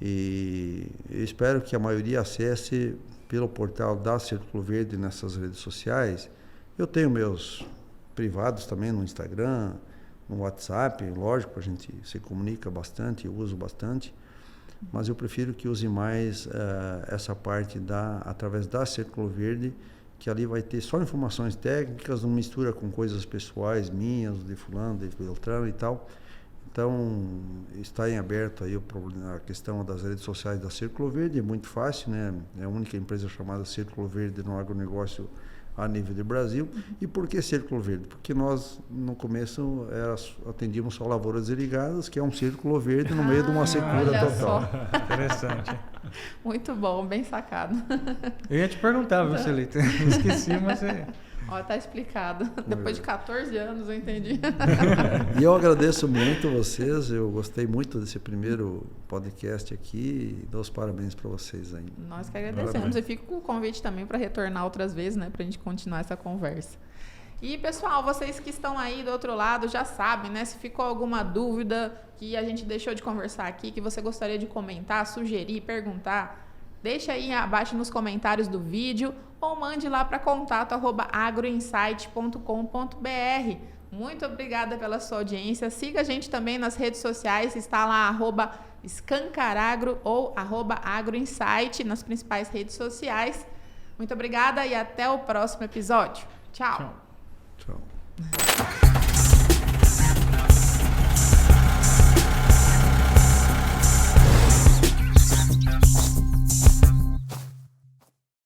e eu espero que a maioria acesse pelo portal da Círculo Verde nessas redes sociais. Eu tenho meus privados também no Instagram, no WhatsApp, lógico, a gente se comunica bastante, eu uso bastante, mas eu prefiro que use mais essa parte através da Círculo Verde, que ali vai ter só informações técnicas, não mistura com coisas pessoais minhas, de fulano, de Beltrano e tal. Então, está em aberto aí a questão das redes sociais da Círculo Verde, é muito fácil, né? É a única empresa chamada Círculo Verde no agronegócio a nível de Brasil. E por que Círculo Verde? Porque nós, no começo, atendíamos só lavouras irrigadas, que é um círculo verde no meio de uma secura total.
Interessante.
Muito bom, bem sacado.
Eu ia te perguntar, viu, Celito? Esqueci, mas...
Ó, tá explicado. Depois de 14 anos eu entendi.
E eu agradeço muito vocês, eu gostei muito desse primeiro podcast aqui e dou os parabéns para vocês ainda.
Nós que agradecemos e fico com o convite também para retornar outras vezes, né, para a gente continuar essa conversa. E pessoal, vocês que estão aí do outro lado já sabem, né, se ficou alguma dúvida que a gente deixou de conversar aqui, que você gostaria de comentar, sugerir, perguntar, deixa aí abaixo nos comentários do vídeo ou mande lá para contato@agroinsight.com.br. Muito obrigada pela sua audiência. Siga a gente também nas redes sociais, está lá @escancaragro ou @agroinsight nas principais redes sociais. Muito obrigada e até o próximo episódio. Tchau.
Tchau.